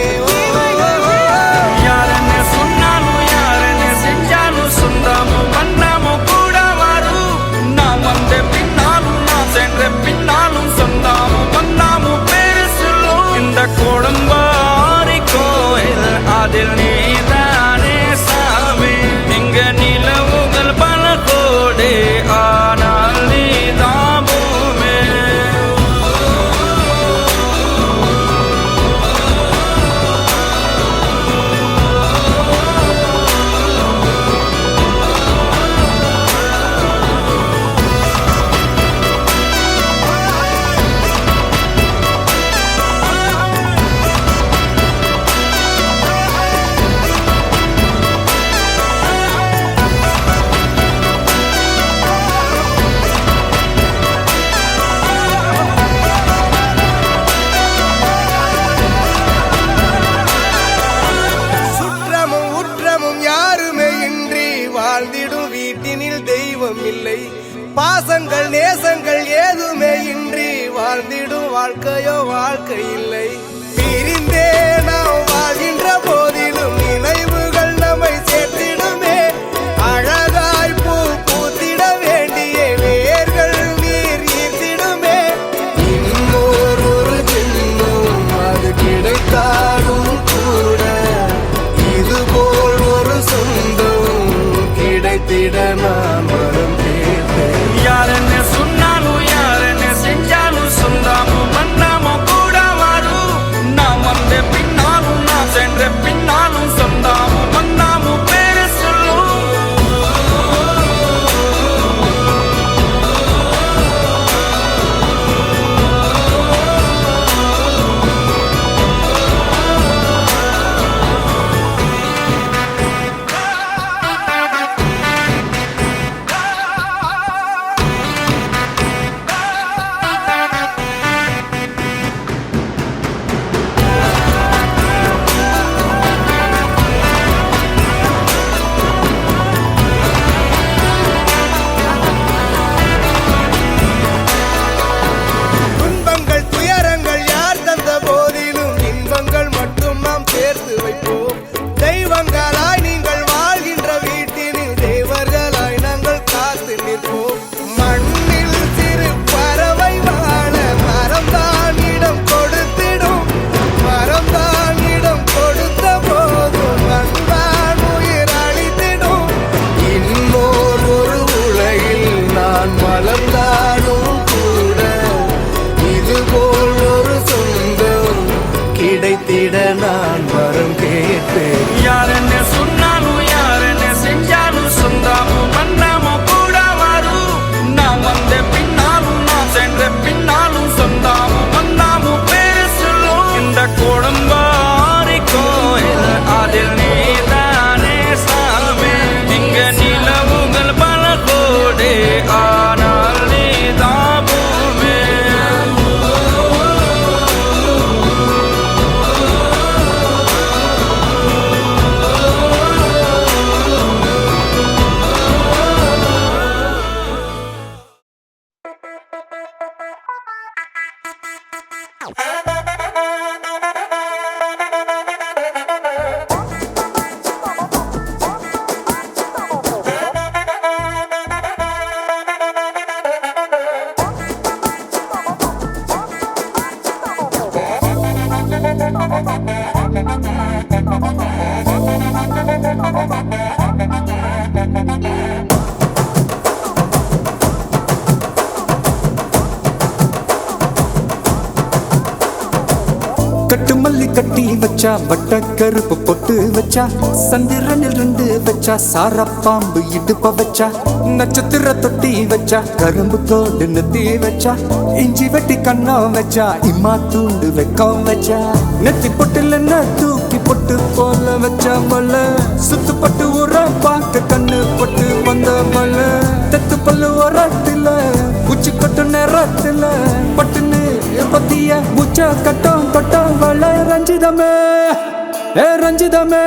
யாரென்ன சொன்னாலும் யாரென்ன செஞ்சாலும் சொந்தாமும் பண்ணாமும் கூட வரும் நான் வந்த பின்னாலும் நான் சென்ற பின்னாலும் சொந்தாமும் பண்ணாமும் பேரு சொல்லும் இந்த கோடம்பாரி கோயில் அதில் நீதானே சாமி இங்க நிலவுகள் பல கோடி ஆனால் நீதான் பூமி சுற்றமும் உற்றமும் யாருமே இன்றி வாழ்ந்திடும் வீட்டினில் தெய்வம் இல்லை பாசங்கள் நேசங்கள் ஏதுமே இன்றி வாழ்ந்திடும் வாழ்க்கையோ வாழ்க்கை இல்லை பிரிந்தே நாம் வாழ்கின்ற போதிலும் நினைவுகள் நம்மை சேர்த்திடுமே அழகாய் பூ பூத்திட வேண்டிய வேர்கள் நீர் ஈர்த்திடுமே இன்னொரு ஜென்மம் அது கிடைத்தாலும் கூட இதுபோல் ஒரு சொந்தம் கிடைத்திட நான் வரம் கேட்டேன் யாரென்ன சொன்னாலும் யாரென்ன செஞ்சாலும் சொந்தாமும் பண்ணாமும் கூட வரும் நான் வந்த பின்னாலும் நான் சென்ற பின்னாலும் சொந்தாமும் பண்ணாமும் பேரு சொல்லும் துன்பங்கள் துயரங்கள் யார் தந்த போதிலும் இன்பங்கள் மட்டும் நாம் சேர்த்து வைப்போம் தெய்வங்களாய் நீங்கள் வாழ்கின்ற வீட்டினில் தேவர்களாய் நாங்கள் காத்து நிற்போம் மண்ணில் சிறு பறவை வாழ மரம்தான் இடம் கொடுத்திடும் மரம்தான் இடம் கொடுத்த போதும் மண்தான் உயிர் அளித்திடும் இன்னொரு உலகில் நான் வளர்ந்தாலும் கூட இதுபோல் ஒரு சொந்தம் கிடைத்திட நான் வரம் கேட்பேன் யாரென்ன சொன்னாலும் யாரென்ன செஞ்சாலும் சொந்தாமும் பண்ணாமும் கூட வரும் நான் வந்த பின்னாலும் நான் சென்ற பின்னாலும் சொந்தாமும் பண்ணாமும் பேரு சொல்லும் இந்த கோடம்பாரி கோயில் அதில் நீதானே சாமி இங்க நிலவுகள் பல கோடி ஆனால் நீதான் பூமி கட்டு மல்லி கட்டி வச்சா வட்ட கருப்பு பொட்டு வச்சா சந்திரனில் 2 வச்சா சாரப்பாம்பு இடுப்ப வச்சா நட்சத்திர தொட்டி வச்சா கரும்பு தோடு நெத்தி வச்சா இஞ்சி வெட்டி கண்ணம் வச்சா இம்மா தூண்டு வெக்கம் வச்சா நெத்தி பொட்டுல என்ன தூக்கி பொட்டு போல வச்சா மல சுத்து பட்டு உர பார்க்க கண்ணு பொட்டு வந்த மல தெத்து பல்லு உரத்துல உச்சி கொட்டு நேரத்துல பட்டுன்னு பத்திய உச்ச கட்டம் கட்டம் வள ரஞ்சிதமே ஏ ரஞ்சிதமே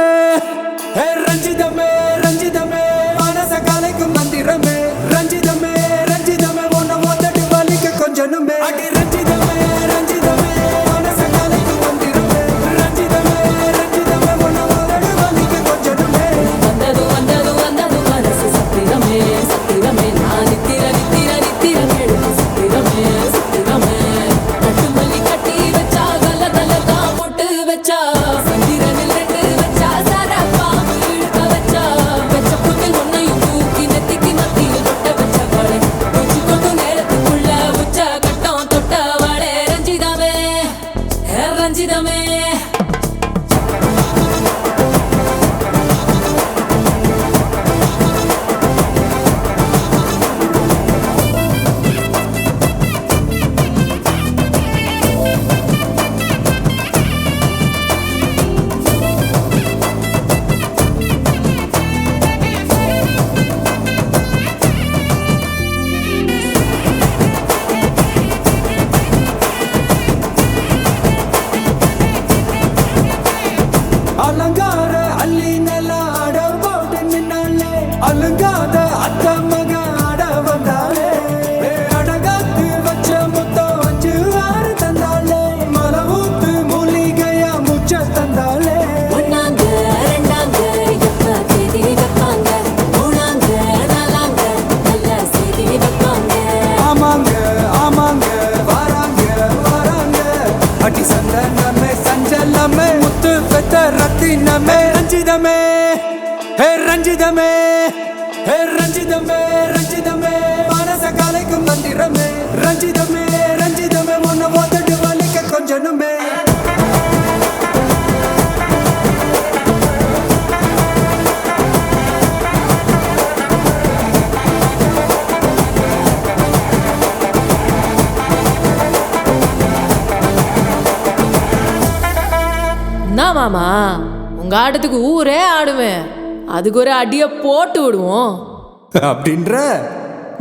ஏ ரஞ்சிதமே ரஞ்சிதமே மனச கலைக்கும் மந்திரமே ரஞ்சிதமே ரஞ்சிதமே உன்னை மொத்தட்டு வலிக்க கொஞ்சனுமே அடி ரஞ்சிதமே ரஞ்சிதமே மனச கலைக்கும் மந்திரமே ரஞ்சிதமே ரஞ்சிதமே உன்னை மொத்தட்டு வலிக்க கொஞ்சனுமே வந்தது வந்தது வந்தது மனசு சத்திரமே சத்திரமே நான் நித்திர நித்திர நித்திரம் எழுது சத்திரமே சத்திரமே கட்டுமல்லி கட்டி வச்சா கல்ல கல்ல தான் போட்டு வச்சா சந்திரனில் 2 வச்சா சாரப்பாம்பு இழுக்க வச்சா வச்ச புட்டில் ஒன்னையும் தூக்கி நெத்திக்கு மத்தியில் தொட்ட வச்ச வாழை உச்சி கொண்டு நேரத்துக்குள்ள உச்ச கட்டம் தொட்ட வாழை ரஞ்சிதமே ரஞ்சிதமே அலங்கார அள்ளி நில ஆட போட்டு நின்னாலே அலங்காத அத்த மக ஆட வந்தாலே அடகாத்து வச்ச முத்தம் 5 6 தந்தாலே மலவூத்து மூலிகையா முச்ச தந்தாலே ஒன்னாங்க ரெண்டாங்க எப்ப தேதி வைப்பாங்க மூணாங்க நாலாங்க நல்ல செய்தி வைப்பாங்க ஆமாங்க ஆமாங்க வராங்க வராங்க அடி சந்தனமே சஞ்சலமே முத்து பெத்த ரத்தினமே ரஞ்சிதமே ஹே ரஞ்சிதமே ஹே ரஞ்சிதமே ரஞ்சிதமே மனச கலைக்கும் மந்திரமே ரஞ்சிதமே ரஞ்சிதமே உன்னை மொத்தட்டு வலிக்க கொஞ்சனுமே என்ன மாமா உங்க ஆட்டத்துக்கு ஊரே ஆடுவேன் அதுக்கு ஒரு அடியை போட்டு விடுவோம் அப்படின்ற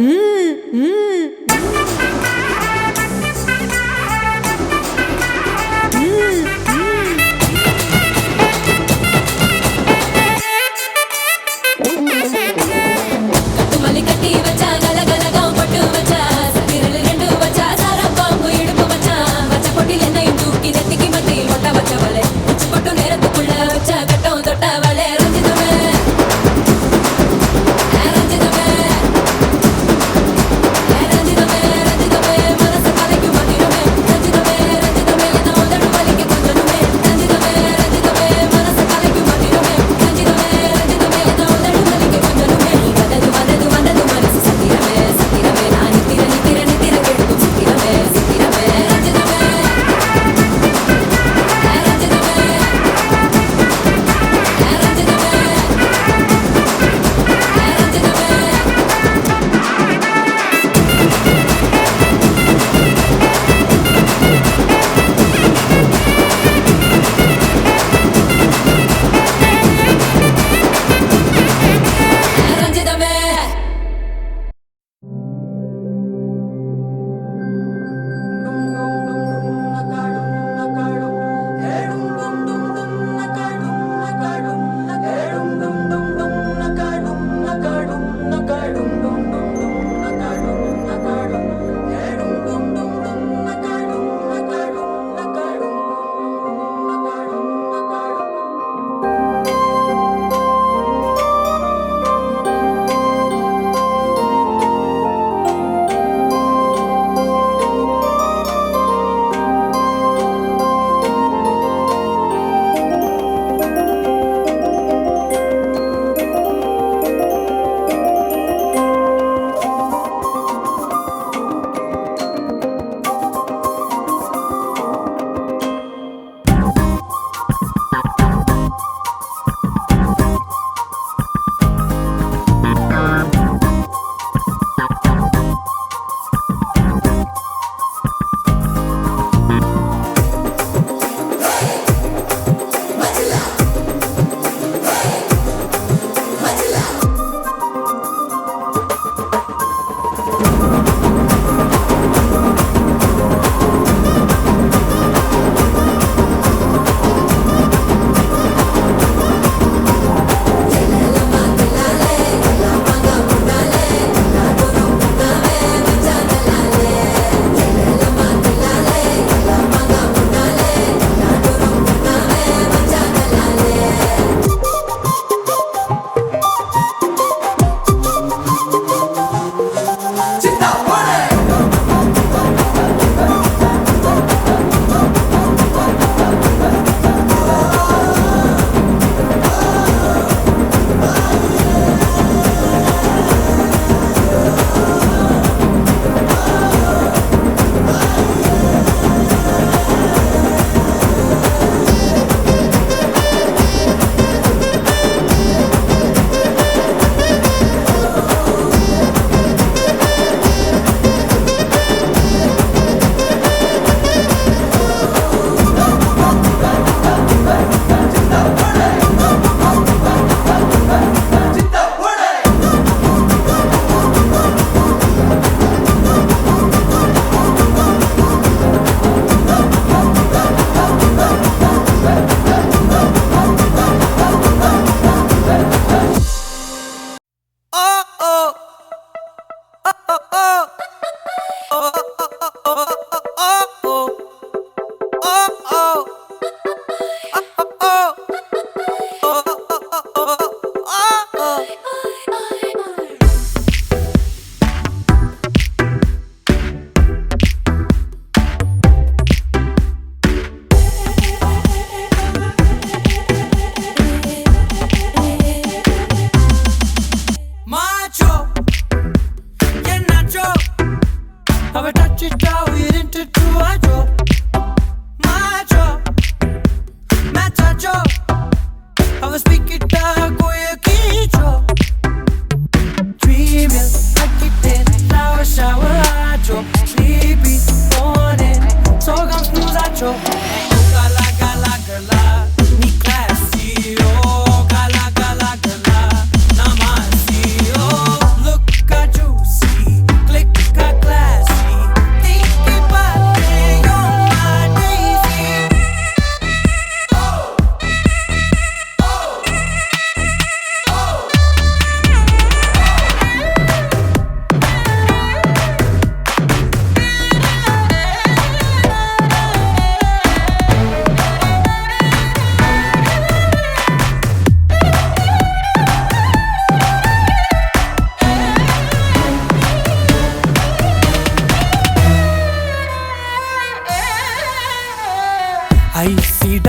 ம் ம் கட்டுமல்லி கட்டி வச்சா கல கலகம் பட்டு வச்சா சந்திரனில் 2 வச்சா சாரப்பாம்பு இடுப்பு வச்சா வச்ச பொட்டில் என்னையும் தூக்கி நெத்திக்கு மத்தியில் ஒட்ட வச்ச வலை உச்சி கொட்டு நேரத்துக்குள்ள வச்ச கட்டம் தொட்ட வலை ரஞ்சிதமே ரஞ்சிதமே ரஞ்சிதமே ரஞ்சிதமே மனச கலைக்கும் மந்திரமே ரஞ்சிதமே ரஞ்சிதமே என்ன உதடு வலிக்க கொஞ்சனுமே ரஞ்சிதமே ரஞ்சிதமே மனச கலைக்கும் மந்திரமே ரஞ்சிதமே ரஞ்சிதமே என்ன உதடு வலிக்க கொஞ்சனுமே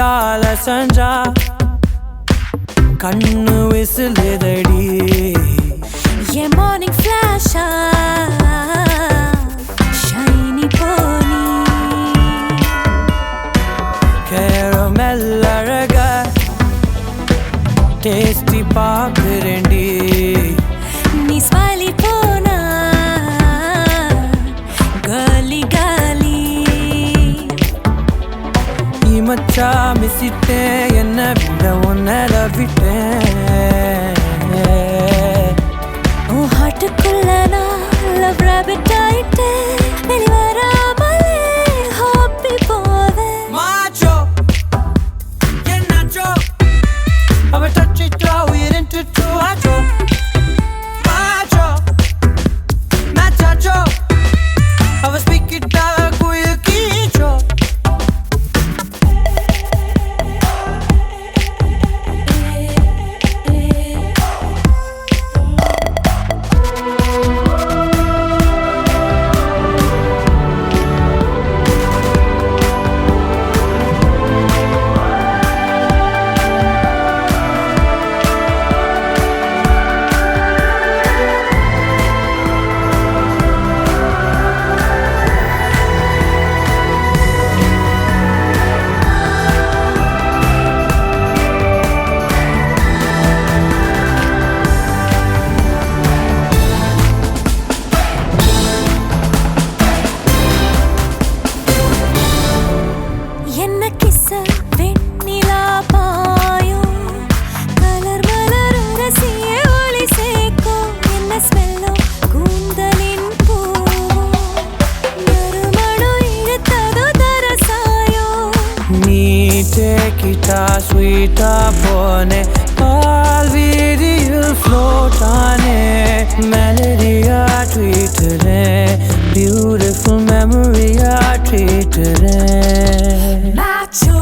கையால செஞ்சா கண்ணு விசிலுதடி என் மார்னிங் ஃபிளாஷா ஷைனி போனி கேரமெல் அழக டேஸ்டி பாக்குறேன்டி நீ ஸ்மைலி போனா காலி காலி நீ மச்சா மிசிட்டேன் என்ன விட உன்னட விட்டேன் உன் ஹார்ட்டுக்குள்ள நான் லவ் ராபிட் ஆயிட்டேன் வெளிவராமலே ஹாப்பி போவேன் Macho, get nacho. I'm a touchy draw, we're into two macho. Macho, macho. I was speaking dark, we'll keep you. என்ன கிஸ்ஸ வெண்ணிலா பாயும் கலர் மலர் ரசிய ஒளி சேர்க்கும் என்ன ஸ்மெல்லோ கூந்தலின் பூவும் நறுமணம் இழுத்ததோ தரசாயோ நீ take it sweet upon it. All video float on it. Melody I treated it. Beautiful memory I treated it. Macho,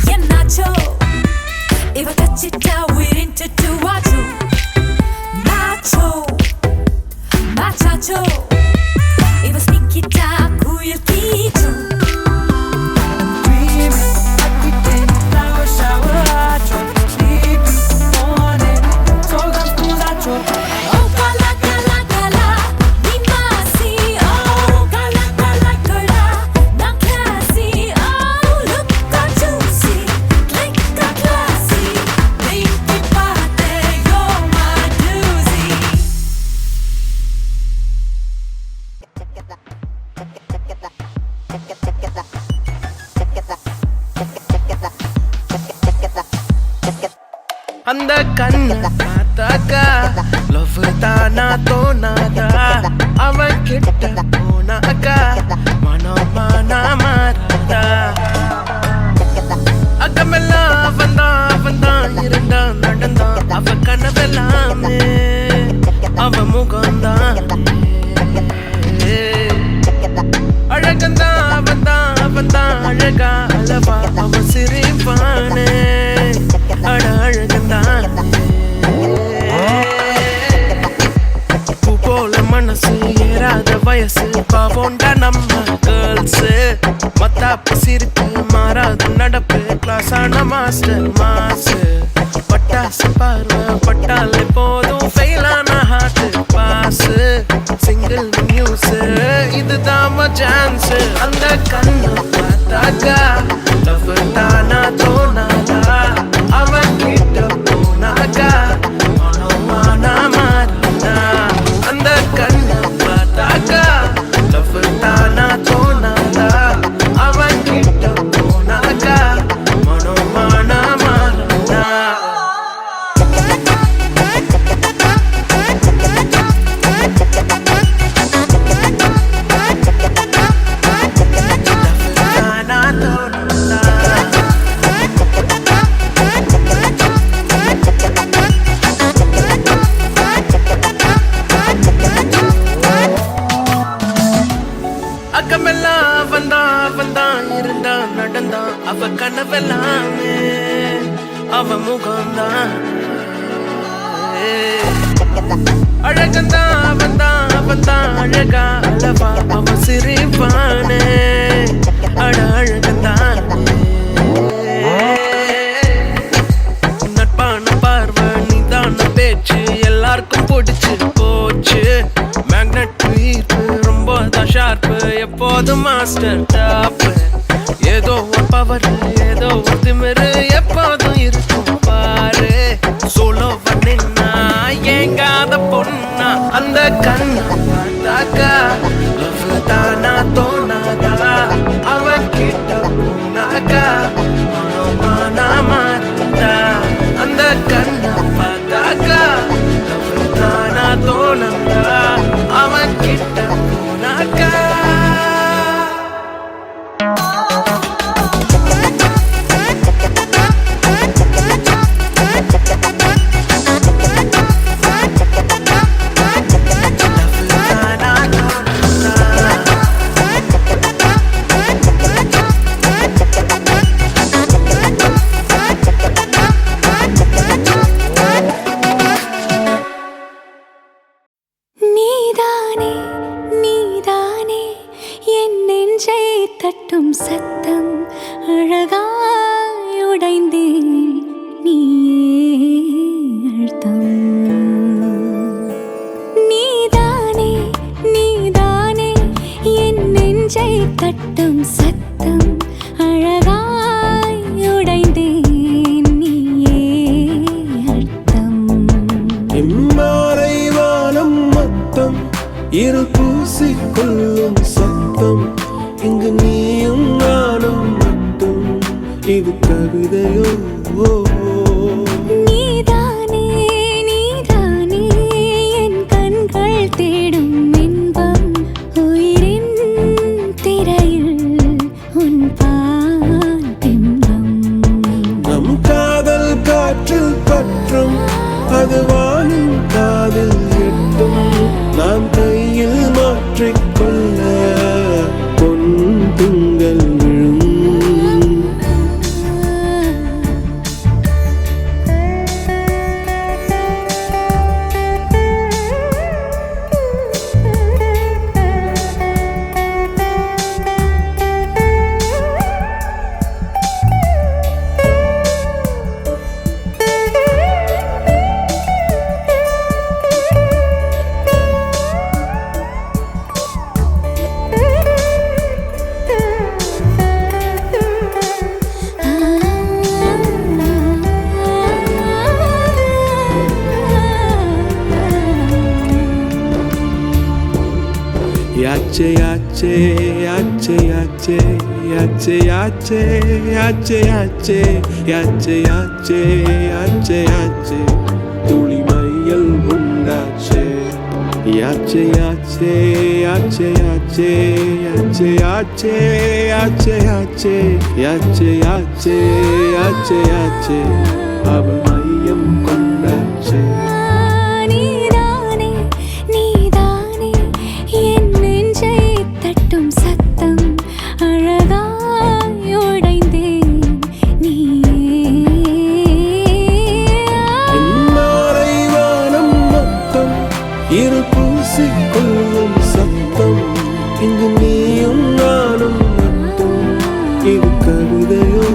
yeah nacho. If I touch it down, we're into two macho. Macho, machacho. If I speak it down, we'll keep you. Dreaming, everything, flower shower, I drop. Sleep on it. So I'm cool, I drop. Oh, kala kala kala, ni masi. Oh, kala kala kala, na classy. Oh, look how juicy, like a classy. Pinky pate, you're my doozy. அந்த கண்ணு பார்த்தாக்கா love தானா தோணாதா அவன் கிட்ட போனாக்கா மனமானா மாறாதா அக்கமெல்லாம் அவன்தான் இருந்தான் நடந்தான் அவ கனவெல்லாமே அவ முகம்தான் அழகந்தான் அவன்தான் அழகா அளவா அவ சிரிப்பானே அட அழகந்தான் பூ போல மனசு ஏறாத வயசு பாவோண்டா நம்ம கேர்ள்ஸ் மத்தாப்பு சிரிப்பு மாறாத நடப்பு கிளாஸான மாஸ்டர் மாசு பட்டாசு பார்வை பட்டாலே போதும் ஃபெயிலான ஹார்ட் பாஸ் சிங்கிள் நியூஸ் இதுதான் சான்ஸ் அந்த கண்ணு பார்த்தாக்கா லவ் தானா தோணாதா அவன் கிட்ட போனாக்கா மனமானா மாறாதா அந்த கண்ணு பார்த்தாக்கா லவ் தானா தோணாதா அவன் கிட்ட போனாக்கா மனமானா மாறாதா அக்கமெல்லாம் வந்தான் இருந்தான் நடந்தான் அவ கனவெல்லாமே அவ முகம்தான் அழகந்தான் அவன்தான் அழகா அளவா அவ சிரிப்பானே அட அழகந்தான் எனக்கும் பிடிச்சு போச்சு. மேக்னெட் ஈர்ப்பு ரொம்ப தான் ஷார்ப்பு, எப்போதும் மாஸ்டர் டாப். ஏதோ ஒரு பவர் ஏதோ ஒரு திமிரு எப்போதும் இருக்கும் பாரு. சோலோ பண்ணினா ஏங்காத பொண்ணா அந்த கண்ணா பார்த்தாக்கா அவ தானா தோணாதா. அவ கிட்ட போனாக்கா மனோமானா மாத்தா. அந்த கண்ணா பார்த்தாக்கா அவ தானா தோணாதா. அவ கிட்ட போனாக்கா தட்டும் சத்தம் அழகாய் உடைந்தேன் நீயே அழுத்தம். நீதானே நீதானே என் நெஞ்சை தட்டும் சத்தம் அழகாய் உடைந்தேன் நீயே அழுத்தம். இம்மாலை வானம் மொத்தம் இரு பூசிக்கொள்ளும் சத்தம். இங்கு நீயும் நானும் மட்டும் இது கவிதையோ. நீதானே நீதானே என் கண்கள் தேடும் இன்பம். உயிரின் திரையில் உன் பால் பிம்பம். நம் காதல் காற்றில் பற்றும் அது வானின் காதில் எட்டும். நாம் கையில் மாற்றிக்கொள்ள பொன்துங்கள் விழும். Yache yache yache yache yache yache yache yache yache yache yache yache tuli mayal undache. Yache yache yache yache yache yache yache yache yache yache yache yache aval mayam kondache. இரு பூசிக்கொள்ளும் சத்தம் இங்கு நீயும் நானும் மட்டும் இது கவிதையோ.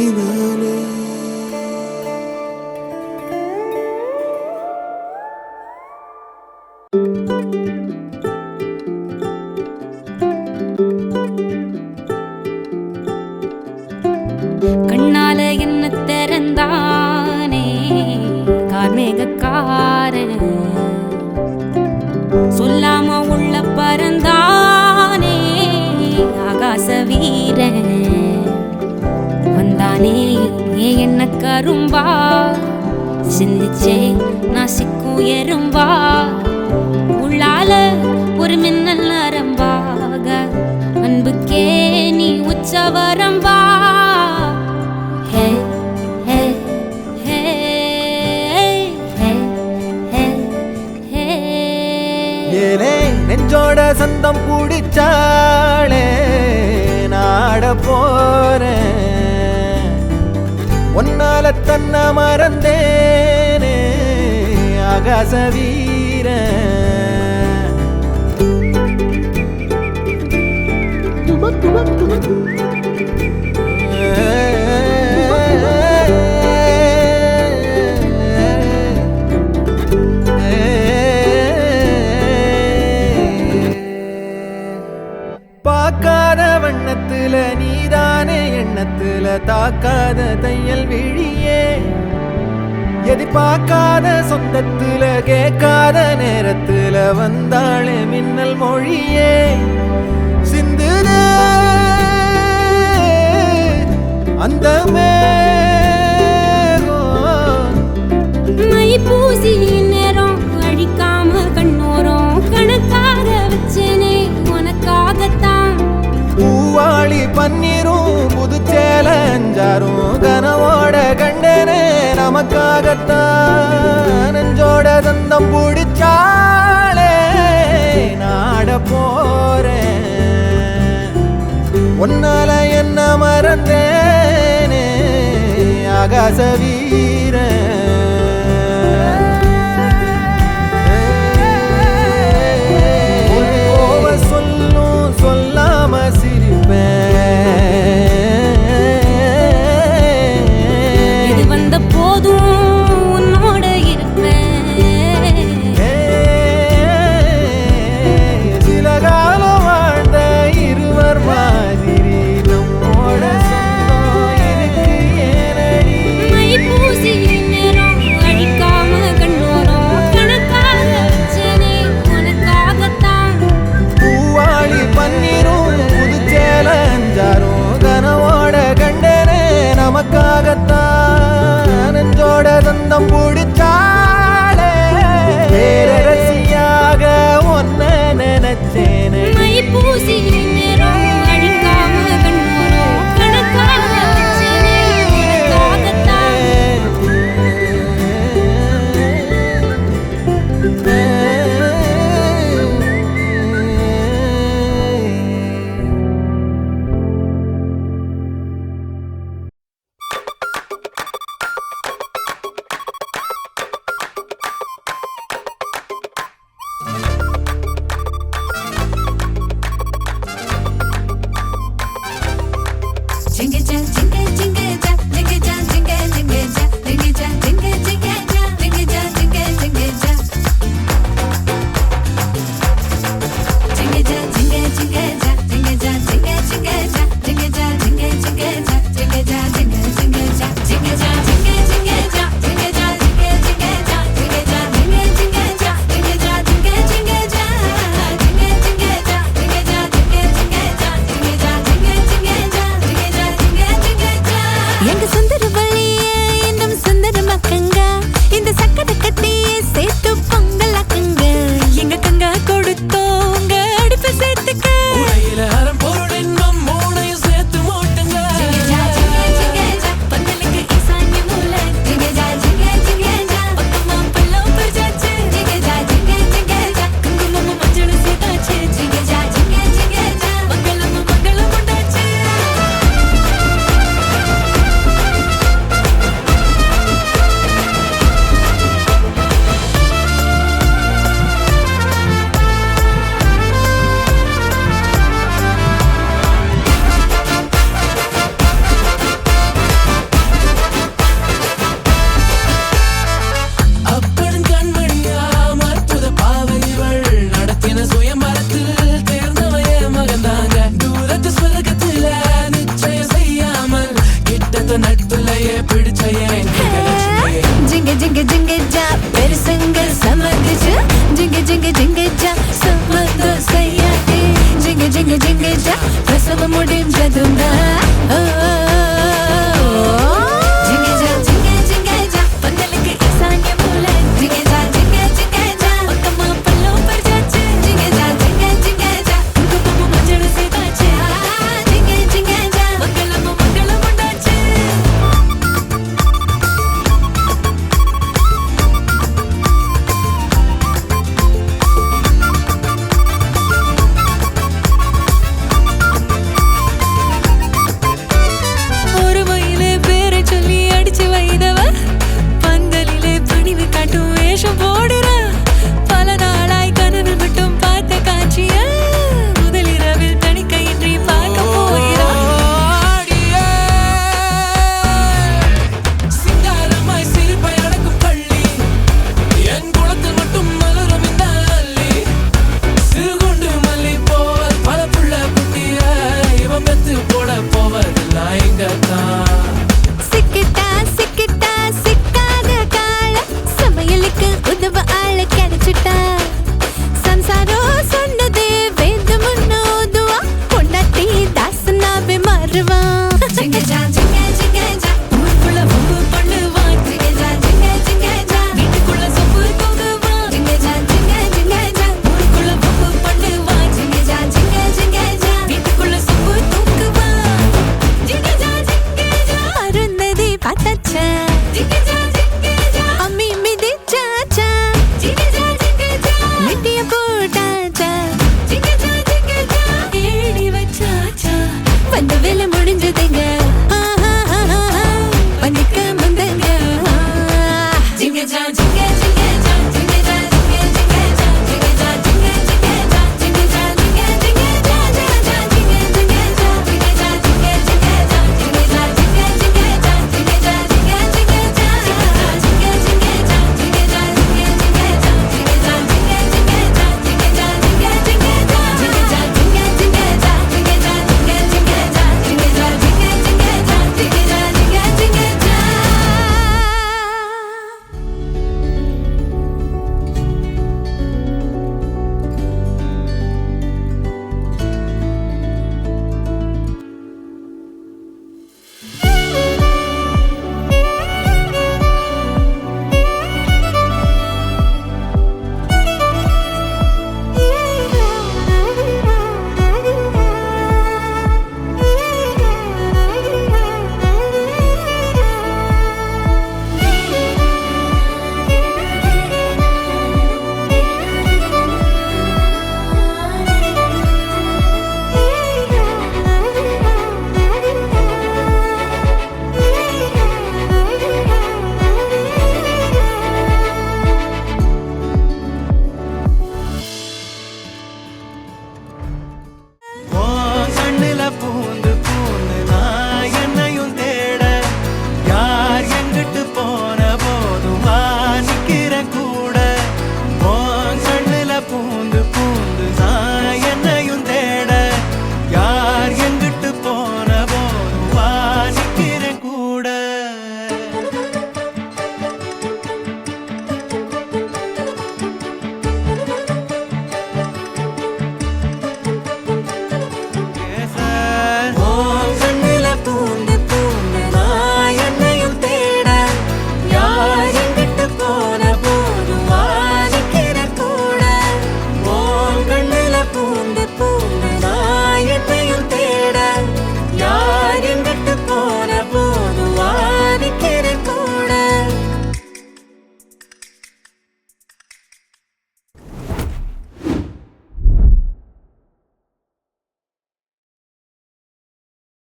நீதானே. கண்ணால என்ன திறந்தானே கார்மேகக்காரன், சொல்லாம உள்ள பறந்தானே ஆகாச வீரன். வந்தானே என்ன கரும்பா, சிந்திச்சே நான் சிக்கும் எறும்பா. உள்ளால ஒரு மின்னல் நரம்பாக, அன்புக்கே நீ உச்சவரம்பா. ஹே ஹே ஹே ஹே ஹே ஹே. ஏலே நெஞ்சோட சந்தம் பிடிச்சாளே நாட போறேன், ஒன்னால தன்ன மறந்தேனே ஆகாச வீரன். பார்க்காத வண்ணத்துல நீதானே எண்ணத்துல தாக்காத தையல் விழியே, எதிர்பார்க்காத சொந்தத்துல கேட்காத நேரத்துல வந்தாளே மின்னல் மொழியே. சிந்துதே அந்த மை பூசி நேரம் அழிக்காம கண்ணோரம் கணக்காக வச்சேனே உனக்காகத்தான். பூவாளி பன்னீரும் புதுச்சேல அஞ்சாரும் கனவோட கண்டனே நமக்காகத்தான். நெஞ்சோட தந்தம் பிடிச்சாளே நாட போறேன், ஒன்னால என்ன மறந்தேனே ஆகாச வீரன். சொல்லும் சொல்லாம சிரிப்பேன், இது வந்த போதும் உன்னோட இருப்பேன். சில காலம் வாழ்ந்த இருவர் மாதிரி நம்மோட சொந்தம் இருக்கு ஏனடி. மை பூசி நேரம் அழிக்காம கண்ணோரம் கணக்காக வச்சேனே உனக்காகத்தான். பூவாளி பன்னீரும் புதுச்சேல அஞ்சாரும் கனவோட கண்டனே நமக்காகத்தான். நெஞ்சோட தந்தம் பிடிச்சாளே பேரரசியாக ஒன்ன நினைச்சேனே. மை பூசி நேரம் அழிக்காம கண்ணோரம் கணக்காக வச்சேனே உனக்காகத்தான். நட்புலையே பிடிச்ச